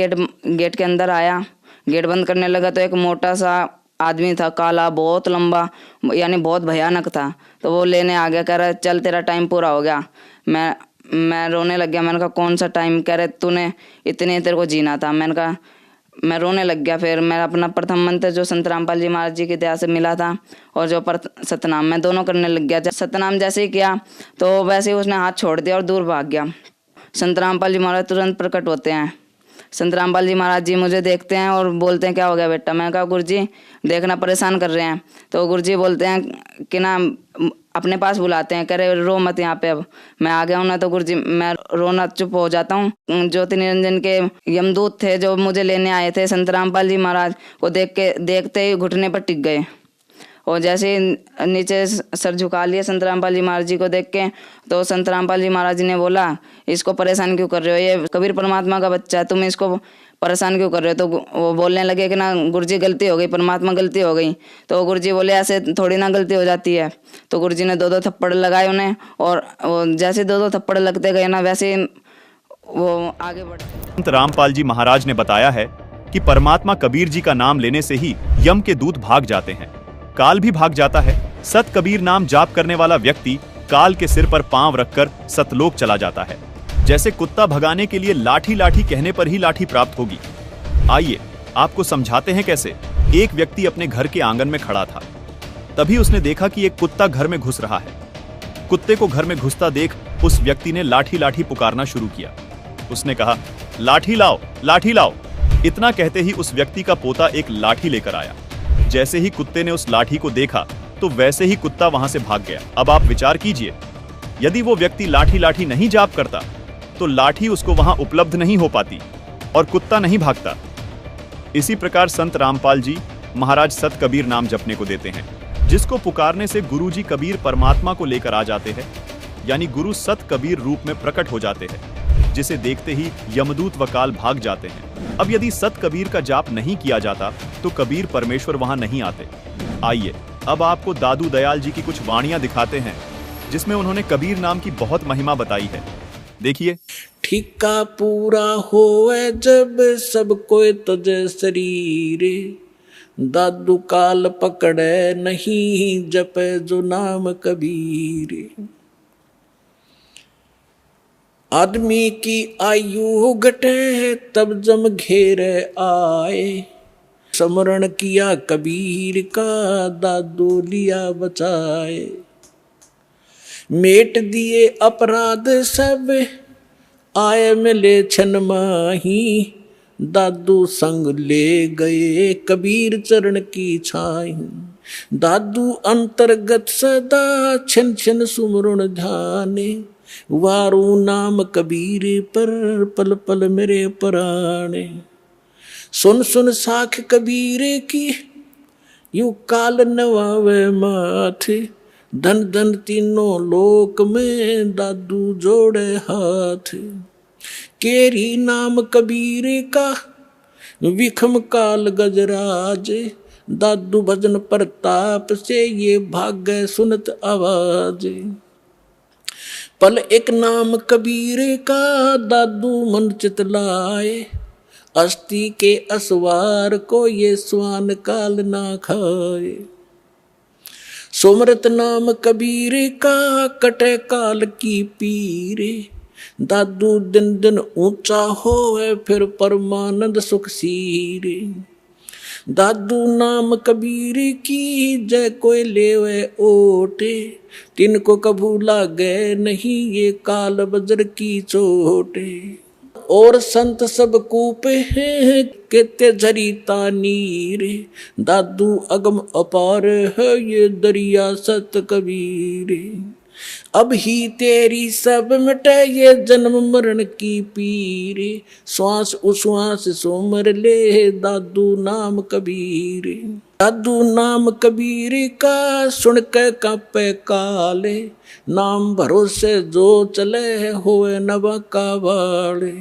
गेट के अंदर आया, गेट बंद करने लगा तो एक मोटा सा आदमी था, काला, बहुत लंबा, यानी बहुत भयानक था। तो वो लेने आ गया, कह रहा चल तेरा टाइम पूरा हो गया। मैं रोने लग गया। मैंने कहा कौन सा टाइम? कह रहे तूने इतने तेरे को जीना था। मैंने कहा, मैं रोने लग गया। फिर मैं अपना प्रथम मंत्र जो संत रामपाल जी महाराज जी की दया से मिला था और जो सतनाम, मैं दोनों करने लग गया। जब सतनाम जैसे ही किया तो वैसे ही उसने हाथ छोड़ दिया और दूर भाग गया। संत रामपाल जी महाराज तुरंत प्रकट होते हैं। संत रामपाल जी महाराज जी मुझे देखते हैं और बोलते हैं क्या हो गया बेटा? मैं कहा गुरुजी देखना परेशान कर रहे हैं। तो गुरुजी बोलते हैं कि ना अपने पास बुलाते हैं, कह रहे रो मत यहाँ पे। अब मैं आ गया हूँ ना तो गुरुजी मैं रोना चुप हो जाता हूँ। ज्योति निरंजन के यमदूत थे जो मुझे लेने आए थे, संत रामपाल जी महाराज को देखते ही घुटने पर टिक गए और जैसे ही नीचे सर झुका लिया संत रामपाल जी महाराज जी को देख के, तो संत रामपाल जी महाराज जी ने बोला, इसको परेशान क्यों कर रहे हो, ये कबीर परमात्मा का बच्चा है, तुम इसको परेशान क्यों कर रहे हो। तो वो बोलने लगे कि ना गुरुजी गलती हो गई, परमात्मा गलती हो गई। तो गुरुजी बोले ऐसे थोड़ी ना गलती हो जाती है। तो गुरुजी ने 2-2 थप्पड़ लगाए उन्हें, और जैसे 2-2 थप्पड़ लगते गए ना, वैसे वो आगे बढ़े। संत रामपाल जी महाराज ने बताया है कि परमात्मा कबीर जी का नाम लेने से ही यम के दूत भाग जाते हैं, काल भी भाग जाता है। सत कबीर नाम जाप करने वाला व्यक्ति काल के सिर पर पांव रखकर सतलोक चला जाता है। जैसे कुत्ता भगाने के लिए लाठी लाठी कहने पर ही लाठी प्राप्त होगी। आइए आपको समझाते हैं कैसे। एक व्यक्ति अपने घर के आंगन में खड़ा था, तभी उसने देखा कि एक कुत्ता घर में घुस रहा है। कुत्ते को घर में घुसता देख उस व्यक्ति ने लाठी लाठी पुकारना शुरू किया। उसने कहा, लाठी लाओ, लाठी लाओ। इतना कहते ही उस व्यक्ति का पोता एक लाठी लेकर आया। जैसे ही कुत्ते ने उस लाठी को देखा तो वैसे ही कुत्ता वहां से भाग गया। अब आप विचार कीजिए, यदि वो व्यक्ति लाठी लाठी नहीं जाप करता तो लाठी उसको वहां उपलब्ध नहीं हो पाती और कुत्ता नहीं भागता। इसी प्रकार संत रामपाल जी महाराज सत कबीर नाम जपने को देते हैं, जिसको पुकारने से गुरु जी कबीर परमात्मा को लेकर आ जाते हैं, यानी गुरु सत कबीर रूप में प्रकट हो जाते हैं, जिसे देखते ही यमदूत व काल भाग जाते हैं। अब यदि सत कबीर का जाप नहीं किया जाता तो कबीर परमेश्वर वहां नहीं आते। आइए अब आपको दादू दयाल जी की कुछ वाणियां दिखाते हैं, जिसमें उन्होंने कबीर नाम की बहुत महिमा बताई है। देखिए। ठिक्का पूरा होवे जब सब कोई तुझे शरीर, दादू काल पकड़े नहीं जपे जो नाम कबीर। आदमी की आयु घटे तब जम घेरे आए, स्मरण किया कबीर का दादू लिया बचाए। मेट दिए अपराध सब आए मिले छन माही, दादू संग ले गए कबीर चरण की छाई। दादू अंतर्गत सदा छिन छिन सुमरण ध्याने, वारू नाम कबीर पर पल पल मेरे प्राणे। सुन सुन साख कबीर की यू काल नवावे माथे, धन धन तीनों लोक में दादू जोड़े हाथ। केरी नाम कबीर का विखम काल गजराज, दादू भजन प्रताप से ये भाग्य सुनत आवाज। पल एक नाम कबीर का दादू मन चितलाए, अस्थि के असवार को ये स्वान काल ना खाए। सुमरत नाम कबीर का कटे काल की पीरे, दादू दिन दिन ऊंचा होवे फिर परमानंद सुख सीरे। दादू नाम कबीर की जय कोई लेवे ओटे, तिनको कभू लागे नहीं ये काल बजर की चोटे। और संत सब कूपे हैं केते झरीता नीर, दादू अगम अपार है ये दरिया सत कबीर। अब ही तेरी सब मिटे ये जन्म मरण की पीर, श्वास उश्वास सोमर ले दादू नाम कबीर। दादू नाम कबीर का सुन के कांपे काले, नाम भरोसे जो चले होए नवा का वाले।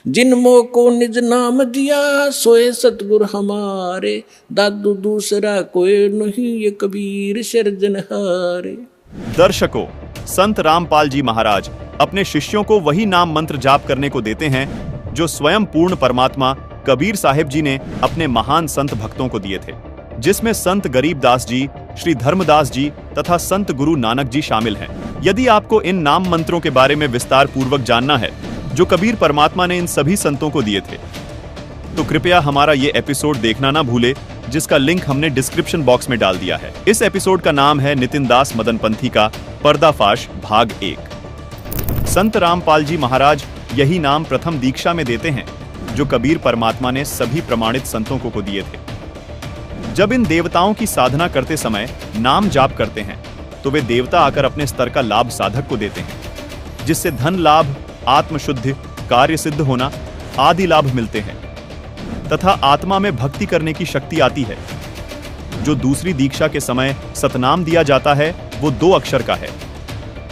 जिनमो को निज नाम दिया सोए सतगुर हमारे, दादू दूसरा कोई नहीं ये कबीर सिरजनहारे। दर्शकों, संत रामपाल जी महाराज अपने शिष्यों को वही नाम मंत्र जाप करने को देते हैं जो स्वयं पूर्ण परमात्मा कबीर साहिब जी ने अपने महान संत भक्तों को दिए थे, जिसमें संत गरीबदास जी, श्री धर्मदास जी तथा संत गुरु नानक जी शामिल हैं। यदि आपको इन नाम मंत्रों के बारे में विस्तार पूर्वक जानना है जो कबीर परमात्मा ने इन सभी संतों को दिए थे, तो कृपया हमारा ये एपिसोड देखना ना भूले, जिसका लिंक हमने डिस्क्रिप्शन बॉक्स में डाल दिया है। इस एपिसोड का नाम है नितिन दास मदनपंथी का पर्दाफाश भाग 1। संत रामपाल जी महाराज यही नाम प्रथम दीक्षा में देते हैं जो कबीर परमात्मा ने सभी प्रमाणित संतों को दिए थे। जब इन देवताओं की साधना करते समय नाम जाप करते हैं तो वे देवता आकर अपने स्तर का लाभ साधक को देते हैं, जिससे धन लाभ, आत्मशुद्धि, कार्य सिद्ध होना आदि लाभ मिलते हैं तथा आत्मा में भक्ति करने की शक्ति आती है। जो दूसरी दीक्षा के समय सतनाम दिया जाता है वो 2 अक्षर का है।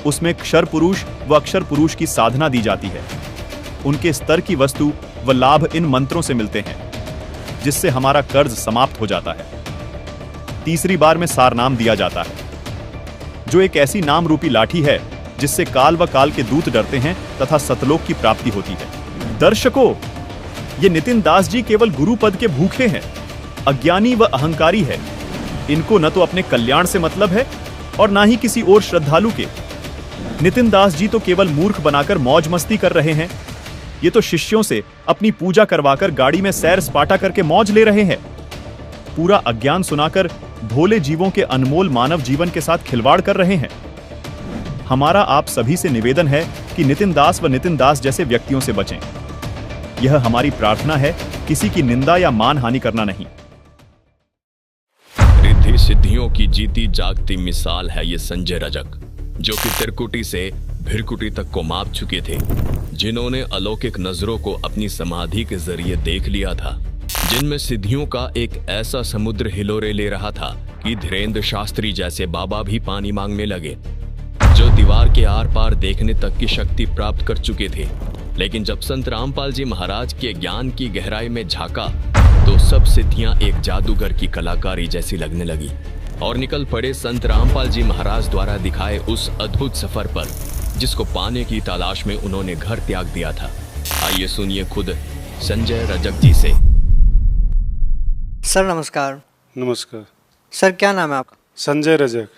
उसमें क्षर पुरुष व अक्षर पुरुष की साधना दी जाती है। उनके स्तर की वस्तु व लाभ इन मंत्रों से मिलते हैं, जिससे हमारा कर्ज समाप्त हो जाता है। तीसरी बार में सारनाम दिया जाता है, जो एक ऐसी नाम रूपी लाठी है जिससे काल व काल के दूत डरते हैं तथा सतलोक की प्राप्ति होती है। दर्शकों, ये नितिन दास जी केवल गुरु पद के भूखे हैं, अज्ञानी व अहंकारी है। इनको न तो अपने कल्याण से मतलब है और ना ही किसी और श्रद्धालु के। नितिन दास जी तो केवल मूर्ख बनाकर मौज मस्ती कर रहे हैं। ये तो शिष्यों से अपनी पूजा करवाकर गाड़ी में सैर सपाटा करके मौज ले रहे हैं। पूरा अज्ञान सुनाकर भोले जीवों के अनमोल मानव जीवन के साथ खिलवाड़ कर रहे हैं। हमारा आप सभी से निवेदन है कि नितिन दास व नितिन दास जैसे व्यक्तियों से बचें। यह हमारी प्रार्थना है, किसी की निंदा या मानहानि करना नहीं। रिद्धि सिद्धियों की जीती जागती मिसाल है ये संजय रजक, जो कि त्रिकुटी से भिरकुटी तक को माप चुके थे, जिन्होंने अलौकिक नजरों को अपनी समाधि के जरिए देख लिया था, जिनमें सिद्धियों का एक ऐसा समुद्र हिलोरे ले रहा था कि धीरेन्द्र शास्त्री जैसे बाबा भी पानी मांगने लगे, जो दीवार के आर पार देखने तक की शक्ति प्राप्त कर चुके थे। लेकिन जब संत रामपाल जी महाराज के ज्ञान की गहराई में झांका तो सब सिद्धियां एक जादूगर की कलाकारी जैसी लगने लगी और निकल पड़े संत रामपाल जी महाराज द्वारा दिखाए उस अद्भुत सफर पर, जिसको पाने की तलाश में उन्होंने घर त्याग दिया था। आइए सुनिए खुद संजय रजक जी से। सर नमस्कार। नमस्कार सर, क्या नाम है आपका? संजय रजक।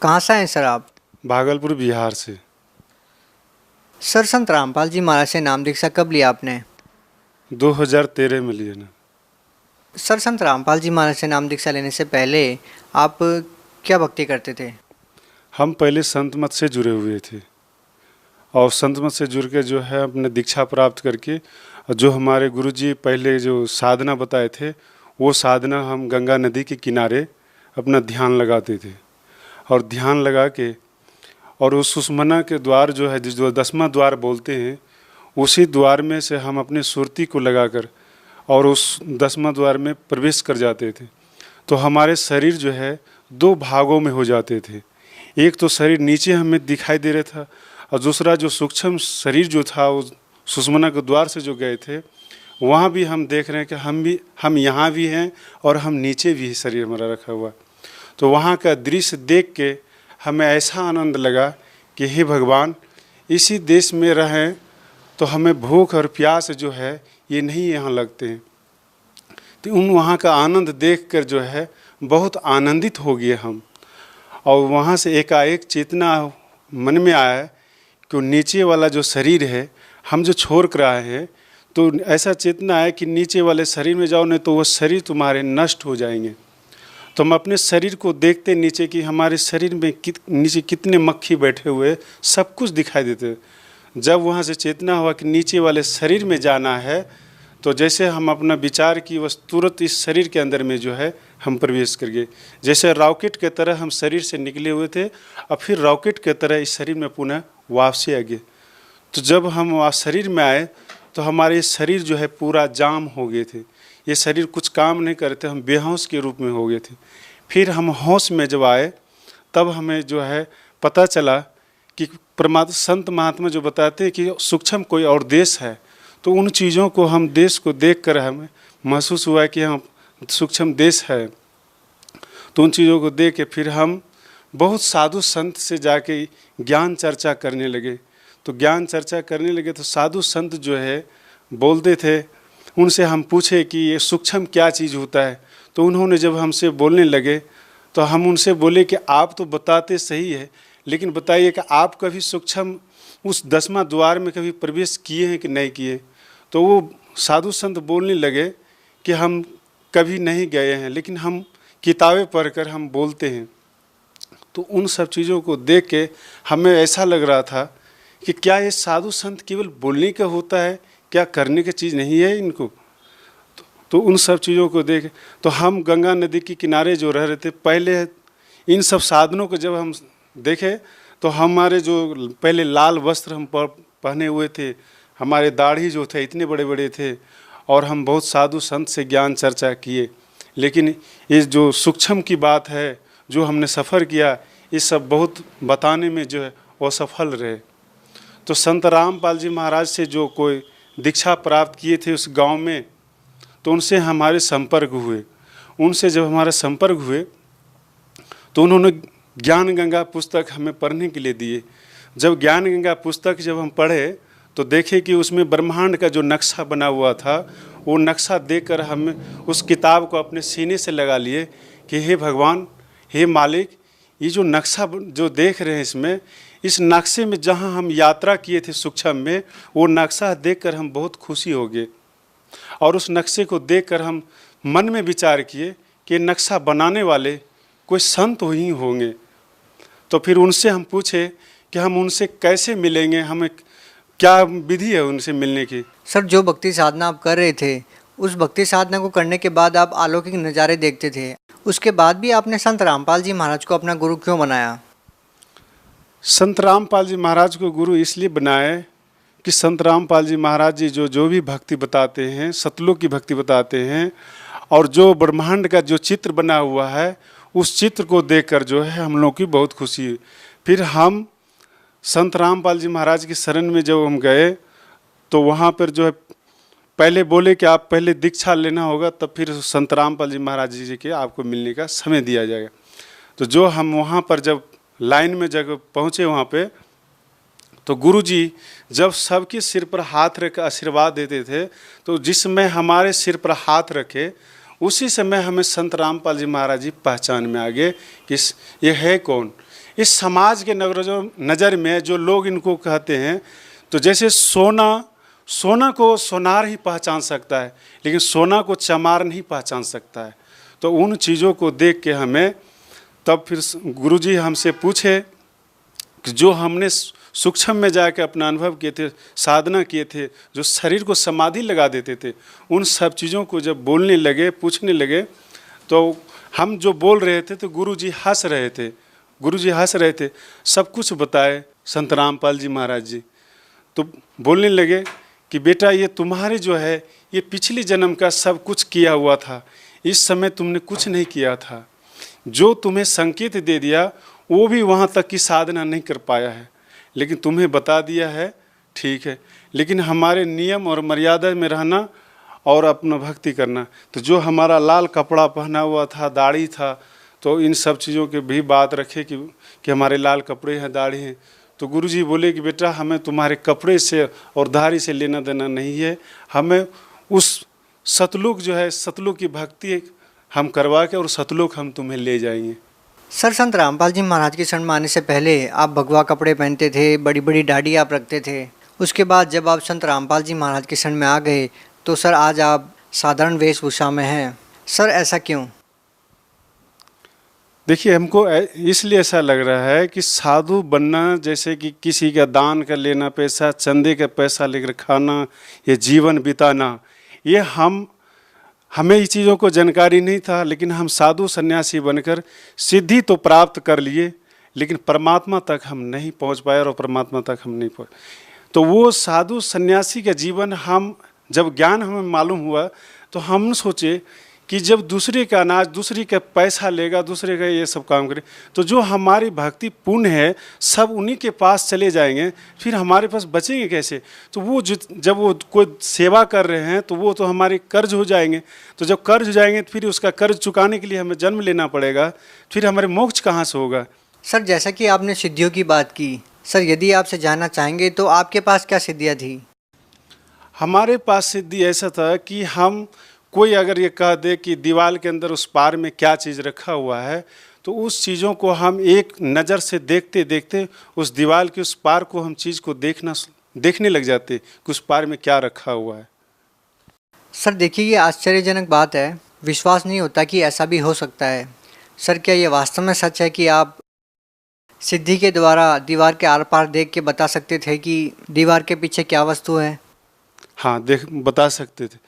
कहाँ से हैं सर आप? भागलपुर बिहार से। सर, संत रामपाल जी महाराज से नाम दीक्षा कब लिया आपने? 2013 में लिए ना। सर, संत रामपाल जी महाराज से नाम दीक्षा लेने से पहले आप क्या भक्ति करते थे? हम पहले संत मत से जुड़े हुए थे और संत मत से जुड़ के जो है अपने दीक्षा प्राप्त करके जो हमारे गुरुजी पहले जो साधना बताए थे वो साधना हम गंगा नदी के किनारे अपना ध्यान लगाते थे और ध्यान लगा के और उस सुषमना के द्वार जो है जो 10वां द्वार बोलते हैं उसी द्वार में से हम अपनी सुरती को लगाकर और उस 10वां द्वार में प्रवेश कर जाते थे। तो हमारे शरीर जो है 2 भागों में हो जाते थे। एक तो शरीर नीचे हमें दिखाई दे रहा था और दूसरा जो सूक्ष्म शरीर जो था वो सुषमना के द्वार से जो गए थे वहाँ भी हम देख रहे हैं कि हम यहाँ भी हैं और हम नीचे भी शरीर हमारा रखा हुआ। तो वहाँ का दृश्य देख के हमें ऐसा आनंद लगा कि हे भगवान, इसी देश में रहें तो हमें भूख और प्यास जो है ये नहीं यहाँ लगते हैं। तो उन वहाँ का आनंद देखकर जो है बहुत आनंदित हो गए हम। और वहाँ से एकाएक चेतना मन में आया कि नीचे वाला जो शरीर है हम जो छोड़ कर आए हैं, तो ऐसा चेतना है कि नीचे वाले शरीर में जाओ नहीं तो वो शरीर तुम्हारे नष्ट हो जाएंगे। तो हम अपने शरीर को देखते नीचे कि हमारे शरीर में नीचे कितने मक्खी बैठे हुए सब कुछ दिखाई देते। जब वहाँ से चेतना हुआ कि नीचे वाले शरीर में जाना है तो जैसे हम अपना विचार की बस तुरंत इस शरीर के अंदर में जो है हम प्रवेश कर गए। जैसे रॉकेट के तरह हम शरीर से निकले हुए थे और फिर रॉकेट के तरह इस शरीर में पुनः वापसी आ गए। तो जब हम वहाँ शरीर में आए तो हमारे शरीर जो है पूरा जाम हो गए थे। ये शरीर कुछ काम नहीं करते, हम बेहोश के रूप में हो गए थे। फिर हम होश में जब आए तब हमें जो है पता चला कि परमात्मा संत महात्मा जो बताते हैं कि सूक्ष्म कोई और देश है, तो उन चीज़ों को हम देश को देखकर हमें महसूस हुआ कि हम सूक्ष्म देश है। तो उन चीज़ों को देख के फिर हम बहुत साधु संत से जाके ज्ञान चर्चा करने लगे। तो ज्ञान चर्चा करने लगे तो साधु संत जो है बोलते थे, उनसे हम पूछे कि ये सूक्ष्म क्या चीज़ होता है। तो उन्होंने जब हमसे बोलने लगे तो हम उनसे बोले कि आप तो बताते सही है, लेकिन बताइए कि आप कभी सूक्ष्म उस 10वां द्वार में कभी प्रवेश किए हैं कि नहीं किए। तो वो साधु संत बोलने लगे कि हम कभी नहीं गए हैं, लेकिन हम किताबें पढ़कर हम बोलते हैं। तो उन सब चीज़ों को देख के हमें ऐसा लग रहा था कि क्या ये साधु संत केवल बोलने का होता है, क्या करने की चीज़ नहीं है इनको। तो उन सब चीज़ों को देख तो हम गंगा नदी के किनारे जो रह रहे थे, पहले इन सब साधनों को जब हम देखे तो हमारे जो पहले लाल वस्त्र हम पहने हुए थे, हमारे दाढ़ी जो थे इतने बड़े बड़े थे और हम बहुत साधु संत से ज्ञान चर्चा किए। लेकिन ये जो सूक्ष्म की बात है, जो हमने सफ़र किया, ये सब बहुत बताने में जो है वो सफल रहे। तो संत रामपाल जी महाराज से जो कोई दीक्षा प्राप्त किए थे उस गांव में, तो उनसे हमारे संपर्क हुए। उनसे जब हमारा संपर्क हुए तो उन्होंने ज्ञान गंगा पुस्तक हमें पढ़ने के लिए दिए। जब ज्ञान गंगा पुस्तक जब हम पढ़े तो देखे कि उसमें ब्रह्मांड का जो नक्शा बना हुआ था, वो नक्शा देखकर हम उस किताब को अपने सीने से लगा लिए कि हे भगवान, हे मालिक, ये जो नक्शा जो देख रहे हैं इसमें, इस नक्शे में जहाँ हम यात्रा किए थे सूक्ष्म में, वो नक्शा देखकर हम बहुत खुशी हो गए। और उस नक्शे को देखकर हम मन में विचार किए कि नक्शा बनाने वाले कोई संत ही होंगे। तो फिर उनसे हम पूछे कि हम उनसे कैसे मिलेंगे, हमें क्या विधि है उनसे मिलने की। सर, जो भक्ति साधना आप कर रहे थे, उस भक्ति साधना को करने के बाद आप अलौकिक नज़ारे देखते थे, उसके बाद भी आपने संत रामपाल जी महाराज को अपना गुरु क्यों बनाया? संत रामपाल जी महाराज को गुरु इसलिए बनाए कि संत रामपाल जी महाराज जी जो भी भक्ति बताते हैं, सतलोक की भक्ति बताते हैं, और जो ब्रह्मांड का जो चित्र बना हुआ है, उस चित्र को देखकर जो है हम लोग की बहुत खुशी हुई। फिर हम संत रामपाल जी महाराज की शरण में जब हम गए तो वहाँ पर जो है पहले बोले कि आप पहले दीक्षा लेना होगा, तब फिर संत रामपाल जी महाराज जी के आपको मिलने का समय दिया जाएगा। तो जो हम वहाँ पर जब लाइन में जब पहुँचे वहाँ पे, तो गुरुजी जब सबके सिर पर हाथ रख आशीर्वाद देते थे, तो जिस समय हमारे सिर पर हाथ रखे उसी समय हमें संत रामपाल जी महाराज जी पहचान में आ गए कि ये है कौन। इस समाज के नज़र में जो लोग इनको कहते हैं, तो जैसे सोना को सोनार ही पहचान सकता है, लेकिन सोना को चमार नहीं पहचान सकता है। तो उन चीज़ों को देख के हमें तब फिर गुरुजी हमसे पूछे कि जो हमने सूक्ष्म में जाकर अपना अनुभव किए थे, साधना किए थे, जो शरीर को समाधि लगा देते थे, उन सब चीज़ों को जब बोलने लगे, पूछने लगे, तो हम जो बोल रहे थे तो गुरुजी हंस रहे थे। गुरुजी हंस रहे थे, सब कुछ बताए संत रामपाल जी महाराज जी। तो बोलने लगे कि बेटा, ये तुम्हारे जो है ये पिछले जन्म का सब कुछ किया हुआ था, इस समय तुमने कुछ नहीं किया था। जो तुम्हें संकेत दे दिया वो भी वहाँ तक की साधना नहीं कर पाया है, लेकिन तुम्हें बता दिया है, ठीक है। लेकिन हमारे नियम और मर्यादा में रहना और अपना भक्ति करना। तो जो हमारा लाल कपड़ा पहना हुआ था, दाढ़ी था, तो इन सब चीज़ों के भी बात रखे कि हमारे लाल कपड़े हैं, दाढ़ी हैं। तो गुरुजी बोले कि बेटा, हमें तुम्हारे कपड़े से और दाढ़ी से लेना देना नहीं है, हमें उस सतलोक जो है, सतलोक की भक्ति हम करवा के और सतलोक हम तुम्हें ले जाएंगे। सर, संत रामपाल जी महाराज की शरण में आने से पहले आप भगवा कपड़े पहनते थे, बड़ी बड़ी दाढ़ी आप रखते थे। उसके बाद जब आप संत रामपाल जी महाराज की शरण में आ गए तो सर आज आप साधारण वेशभूषा में हैं। सर, ऐसा क्यों? देखिए, हमको इसलिए ऐसा लग रहा है कि साधु बनना जैसे कि किसी का दान का लेना पैसा, चंदे का पैसा लेकर खाना, ये जीवन बिताना, ये हमें इस चीज़ों को जानकारी नहीं था। लेकिन हम साधु सन्यासी बनकर सिद्धि तो प्राप्त कर लिए, लेकिन परमात्मा तक हम नहीं पहुंच पाए और परमात्मा तक हम नहीं पहुंच। तो वो साधु सन्यासी का जीवन हम जब ज्ञान हमें मालूम हुआ तो हम सोचे कि जब दूसरे का अनाज, दूसरे का पैसा लेगा, दूसरे का ये सब काम करे, तो जो हमारी भक्ति पुण्य है सब उन्हीं के पास चले जाएंगे, फिर हमारे पास बचेंगे कैसे? तो वो जब वो कोई सेवा कर रहे हैं तो वो तो हमारे कर्ज हो जाएंगे। तो जब कर्ज हो जाएंगे तो फिर उसका कर्ज चुकाने के लिए हमें जन्म लेना पड़ेगा, फिर हमारे मोक्ष कहाँ से होगा? सर, जैसा कि आपने सिद्धियों की बात की, सर यदि आपसे जानना चाहेंगे तो आपके पास क्या सिद्धियाँ थी? हमारे पास सिद्धि ऐसा था कि हम कोई अगर ये कह दे कि दीवार के अंदर उस पार में क्या चीज़ रखा हुआ है, तो उस चीज़ों को हम एक नज़र से देखते देखते उस दीवार के उस पार को हम चीज़ को देखने लग जाते कि उस पार में क्या रखा हुआ है। सर देखिए, ये आश्चर्यजनक बात है, विश्वास नहीं होता कि ऐसा भी हो सकता है। सर, क्या ये वास्तव में सच है कि आप सिद्धि के द्वारा दीवार के आर पार देख के बता सकते थे कि दीवार के पीछे क्या वस्तु है? हाँ, बता सकते थे।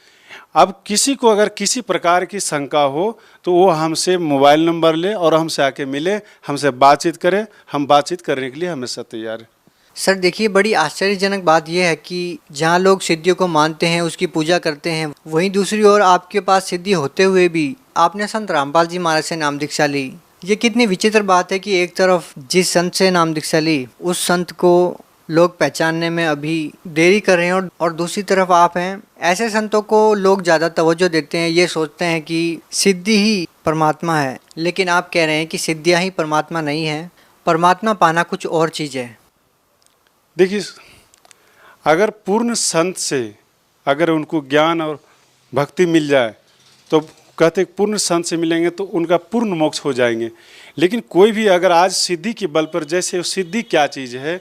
अब किसी को अगर किसी प्रकार की शंका हो तो वो हमसे मोबाइल नंबर ले और हमसे आके मिले, हमसे बातचीत करे, हम बातचीत करने के लिए हमेशा तैयार है। सर देखिए, बड़ी आश्चर्यजनक बात यह है कि जहां लोग सिद्धियों को मानते हैं, उसकी पूजा करते हैं, वहीं दूसरी ओर आपके पास सिद्धि होते हुए भी आपने संत रामपाल जी महाराज से नाम दीक्षा ली। ये कितनी विचित्र बात है कि एक तरफ जिस संत से नाम दीक्षा ली उस संत को लोग पहचानने में अभी देरी कर रहे हैं और दूसरी तरफ आप हैं। ऐसे संतों को लोग ज़्यादा तवज्जो देते हैं, ये सोचते हैं कि सिद्धि ही परमात्मा है, लेकिन आप कह रहे हैं कि सिद्धियाँ ही परमात्मा नहीं है, परमात्मा पाना कुछ और चीज़ है। देखिए, अगर पूर्ण संत से अगर उनको ज्ञान और भक्ति मिल जाए तो कहते पूर्ण संत से मिलेंगे तो उनका पूर्ण मोक्ष हो जाएंगे। लेकिन कोई भी अगर आज सिद्धि के बल पर, जैसे सिद्धि क्या चीज़ है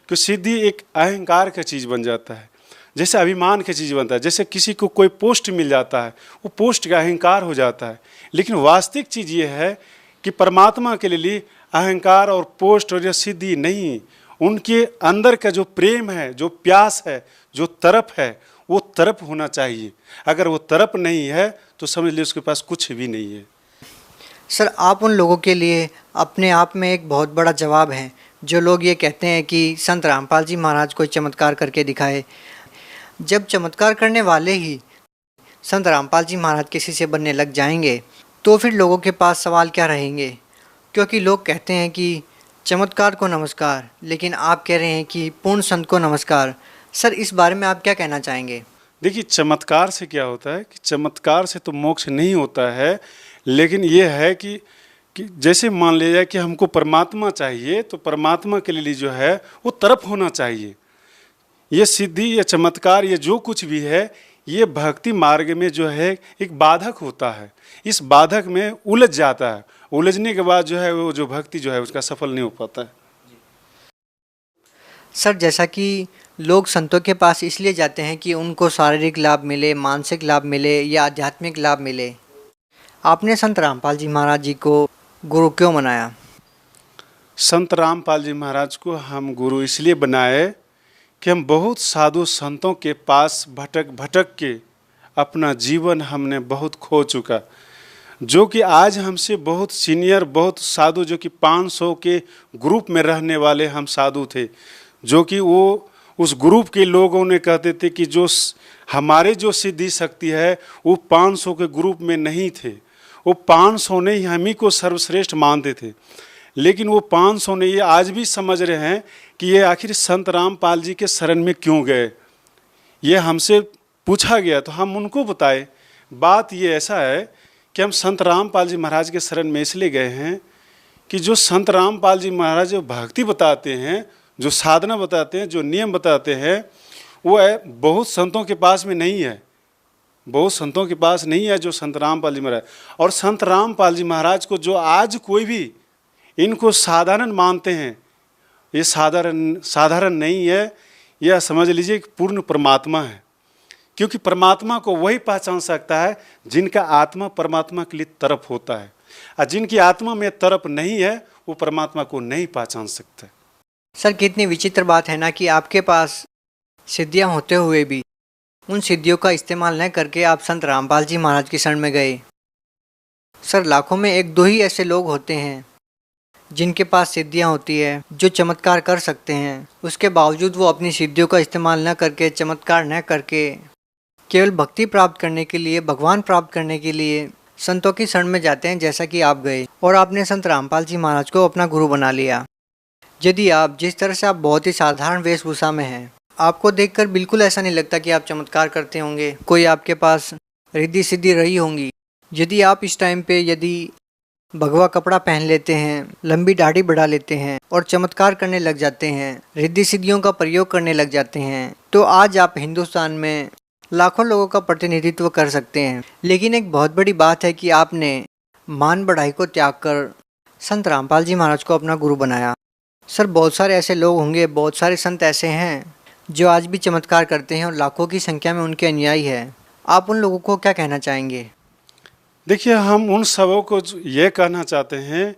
कि सिद्धि एक अहंकार का चीज़ बन जाता है, जैसे अभिमान की चीज़ बनता है। जैसे किसी को कोई पोस्ट मिल जाता है, वो पोस्ट का अहंकार हो जाता है। लेकिन वास्तविक चीज़ ये है कि परमात्मा के लिए अहंकार और पोस्ट और सिद्धि नहीं, उनके अंदर का जो प्रेम है, जो प्यास है, जो तरफ है, वो तरफ होना चाहिए। अगर वो तरफ नहीं है तो समझ लीजिए उसके पास कुछ भी नहीं है। सर, आप उन लोगों के लिए अपने आप में एक बहुत बड़ा जवाब हैं जो लोग ये कहते हैं कि संत रामपाल जी महाराज कोई चमत्कार करके दिखाए। जब चमत्कार करने वाले ही संत रामपाल जी महाराज के शिष्य बनने लग जाएंगे तो फिर लोगों के पास सवाल क्या रहेंगे? क्योंकि लोग कहते हैं कि चमत्कार को नमस्कार, लेकिन आप कह रहे हैं कि पूर्ण संत को नमस्कार। सर, इस बारे में आप क्या कहना चाहेंगे? देखिए, चमत्कार से क्या होता है कि चमत्कार से तो मोक्ष नहीं होता है, लेकिन ये है कि जैसे मान लिया जाए कि हमको परमात्मा चाहिए तो परमात्मा के लिए जो है वो तरफ होना चाहिए। ये सिद्धि, ये चमत्कार, ये जो कुछ भी है, ये भक्ति मार्ग में जो है एक बाधक होता है। इस बाधक में उलझ जाता है, उलझने के बाद जो है वो जो भक्ति जो है उसका सफल नहीं हो पाता है। सर, जैसा कि लोग संतों के पास इसलिए जाते हैं कि उनको शारीरिक लाभ मिले, मानसिक लाभ मिले या आध्यात्मिक लाभ मिले, आपने संत रामपाल जी महाराज जी को गुरु क्यों बनाया? संत रामपाल जी महाराज को हम गुरु इसलिए बनाए कि हम बहुत साधु संतों के पास भटक भटक के अपना जीवन हमने बहुत खो चुका। जो कि आज हमसे बहुत सीनियर, बहुत साधु, जो कि 500 के ग्रुप में रहने वाले हम साधु थे, जो कि वो उस ग्रुप के लोगों ने कहते थे कि जो हमारे जो सिद्धि शक्ति है वो 500 के ग्रुप में नहीं थे। वो 500 ने ही हम ही को सर्वश्रेष्ठ मानते थे। लेकिन वो 500 ने ये आज भी समझ रहे हैं कि ये आखिर संत रामपाल जी के शरण में क्यों गए। ये हमसे पूछा गया तो हम उनको बताए। बात ये ऐसा है कि हम संत रामपाल जी महाराज के शरण में इसलिए गए हैं कि जो संत रामपाल जी महाराज जो भक्ति बताते हैं, जो साधना बताते हैं, जो नियम बताते हैं, वो बहुत संतों के पास में नहीं है। बहुत संतों के पास नहीं है जो संत रामपाल जी महाराज। और संत रामपाल जी महाराज को जो आज कोई भी इनको साधारण मानते हैं, ये साधारण नहीं है, यह समझ लीजिए कि पूर्ण परमात्मा है। क्योंकि परमात्मा को वही पहचान सकता है जिनका आत्मा परमात्मा के लिए तरफ होता है, और जिनकी आत्मा में तरफ नहीं है वो परमात्मा को नहीं पहचान सकता। सर, कितनी विचित्र बात है ना कि आपके पास सिद्धियां होते हुए भी उन सिद्धियों का इस्तेमाल न करके आप संत रामपाल जी महाराज की शरण में गए। सर, लाखों में 1-2 ही ऐसे लोग होते हैं जिनके पास सिद्धियां होती है, जो चमत्कार कर सकते हैं। उसके बावजूद वो अपनी सिद्धियों का इस्तेमाल न करके, चमत्कार न करके, केवल भक्ति प्राप्त करने के लिए, भगवान प्राप्त करने के लिए संतों की शरण में जाते हैं, जैसा कि आप गए और आपने संत रामपाल जी महाराज को अपना गुरु बना लिया। यदि आप जिस तरह से आप बहुत ही साधारण वेशभूषा में हैं, आपको देखकर बिल्कुल ऐसा नहीं लगता कि आप चमत्कार करते होंगे, कोई आपके पास रिद्धि सिद्धि रही होंगी। यदि आप इस टाइम पे यदि भगवा कपड़ा पहन लेते हैं, लंबी दाढ़ी बढ़ा लेते हैं और चमत्कार करने लग जाते हैं, रिद्धि सिद्धियों का प्रयोग करने लग जाते हैं, तो आज आप हिंदुस्तान में लाखों लोगों का प्रतिनिधित्व कर सकते हैं। लेकिन एक बहुत बड़ी बात है कि आपने मान बढ़ाई को त्याग कर संत रामपाल जी महाराज को अपना गुरु बनाया। सर, बहुत सारे ऐसे लोग होंगे, बहुत सारे संत ऐसे हैं जो आज भी चमत्कार करते हैं और लाखों की संख्या में उनके अनुयायी हैं। आप उन लोगों को क्या कहना चाहेंगे? देखिए, हम उन सबों को ये कहना चाहते हैं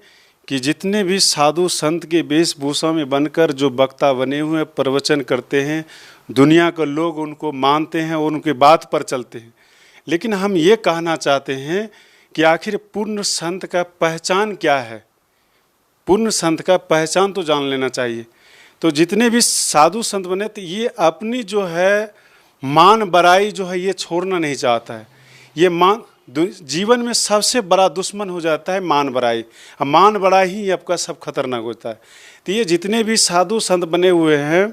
कि जितने भी साधु संत के वेशभूषा में बनकर जो वक्ता बने हुए प्रवचन करते हैं, दुनिया के लोग उनको मानते हैं और उनके बात पर चलते हैं। लेकिन हम ये कहना चाहते हैं कि आखिर पूर्ण संत का पहचान क्या है। पूर्ण संत का पहचान तो जान लेना चाहिए। तो जितने भी साधु संत बने तो ये अपनी जो है मान बड़ाई जो है ये छोड़ना नहीं चाहता है। ये मान जीवन में सबसे बड़ा दुश्मन हो जाता है मान बड़ाई। अब मान बड़ाई ही आपका सब खतरनाक होता है। तो ये जितने भी साधु संत बने हुए हैं,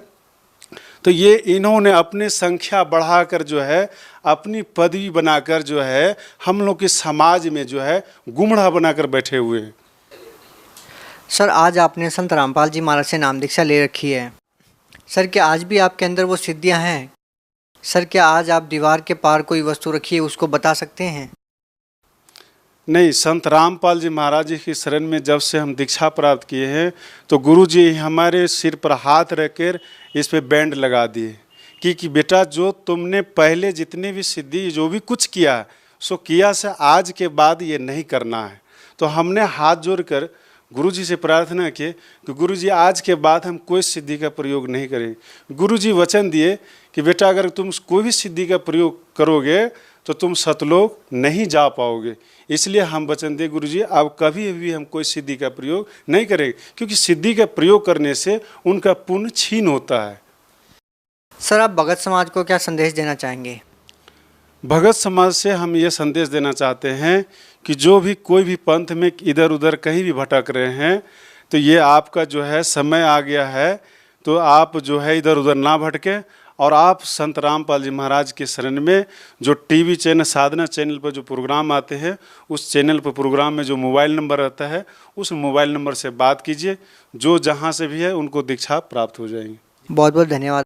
तो ये इन्होंने अपने संख्या बढ़ाकर जो है, अपनी पदवी बनाकर जो है, हम लोग के समाज में जो है गुमड़ा बनाकर बैठे हुए हैं। सर, आज आपने संत रामपाल जी महाराज से नाम दीक्षा ले रखी है। सर, क्या आज भी आपके अंदर वो सिद्धियां हैं? सर, क्या आज आप दीवार के पार कोई वस्तु रखी है उसको बता सकते हैं? नहीं, संत रामपाल जी महाराज जी की शरण में जब से हम दीक्षा प्राप्त किए हैं, तो गुरु जी हमारे सिर पर हाथ रखकर इस पे बैंड लगा दिए कि बेटा, जो तुमने पहले जितने भी सिद्धि जो भी कुछ किया सो किया से आज के बाद ये नहीं करना है। तो हमने हाथ जोड़कर गुरु जी से प्रार्थना की कि गुरु जी आज के बाद हम कोई सिद्धि का प्रयोग नहीं करेंगे। गुरु जी वचन दिए कि बेटा, अगर तुम कोई भी सिद्धि का प्रयोग करोगे तो तुम सतलोक नहीं जा पाओगे। इसलिए हम वचन दिए गुरु जी, अब कभी भी हम कोई सिद्धि का प्रयोग नहीं करेंगे, क्योंकि सिद्धि का प्रयोग करने से उनका पुण्य छीन होता है। सर, आप भगत समाज को क्या संदेश देना चाहेंगे? भगत समाज से हम ये संदेश देना चाहते हैं कि जो भी कोई भी पंथ में इधर उधर कहीं भी भटक रहे हैं, तो ये आपका जो है समय आ गया है, तो आप जो है इधर उधर ना भटके और आप संत रामपाल जी महाराज के शरण में जो टीवी चैनल साधना चैनल पर जो प्रोग्राम आते हैं, उस चैनल पर प्रोग्राम में जो मोबाइल नंबर रहता है, उस मोबाइल नंबर से बात कीजिए। जो जहाँ से भी है उनको दीक्षा प्राप्त हो जाएंगी। बहुत बहुत धन्यवाद।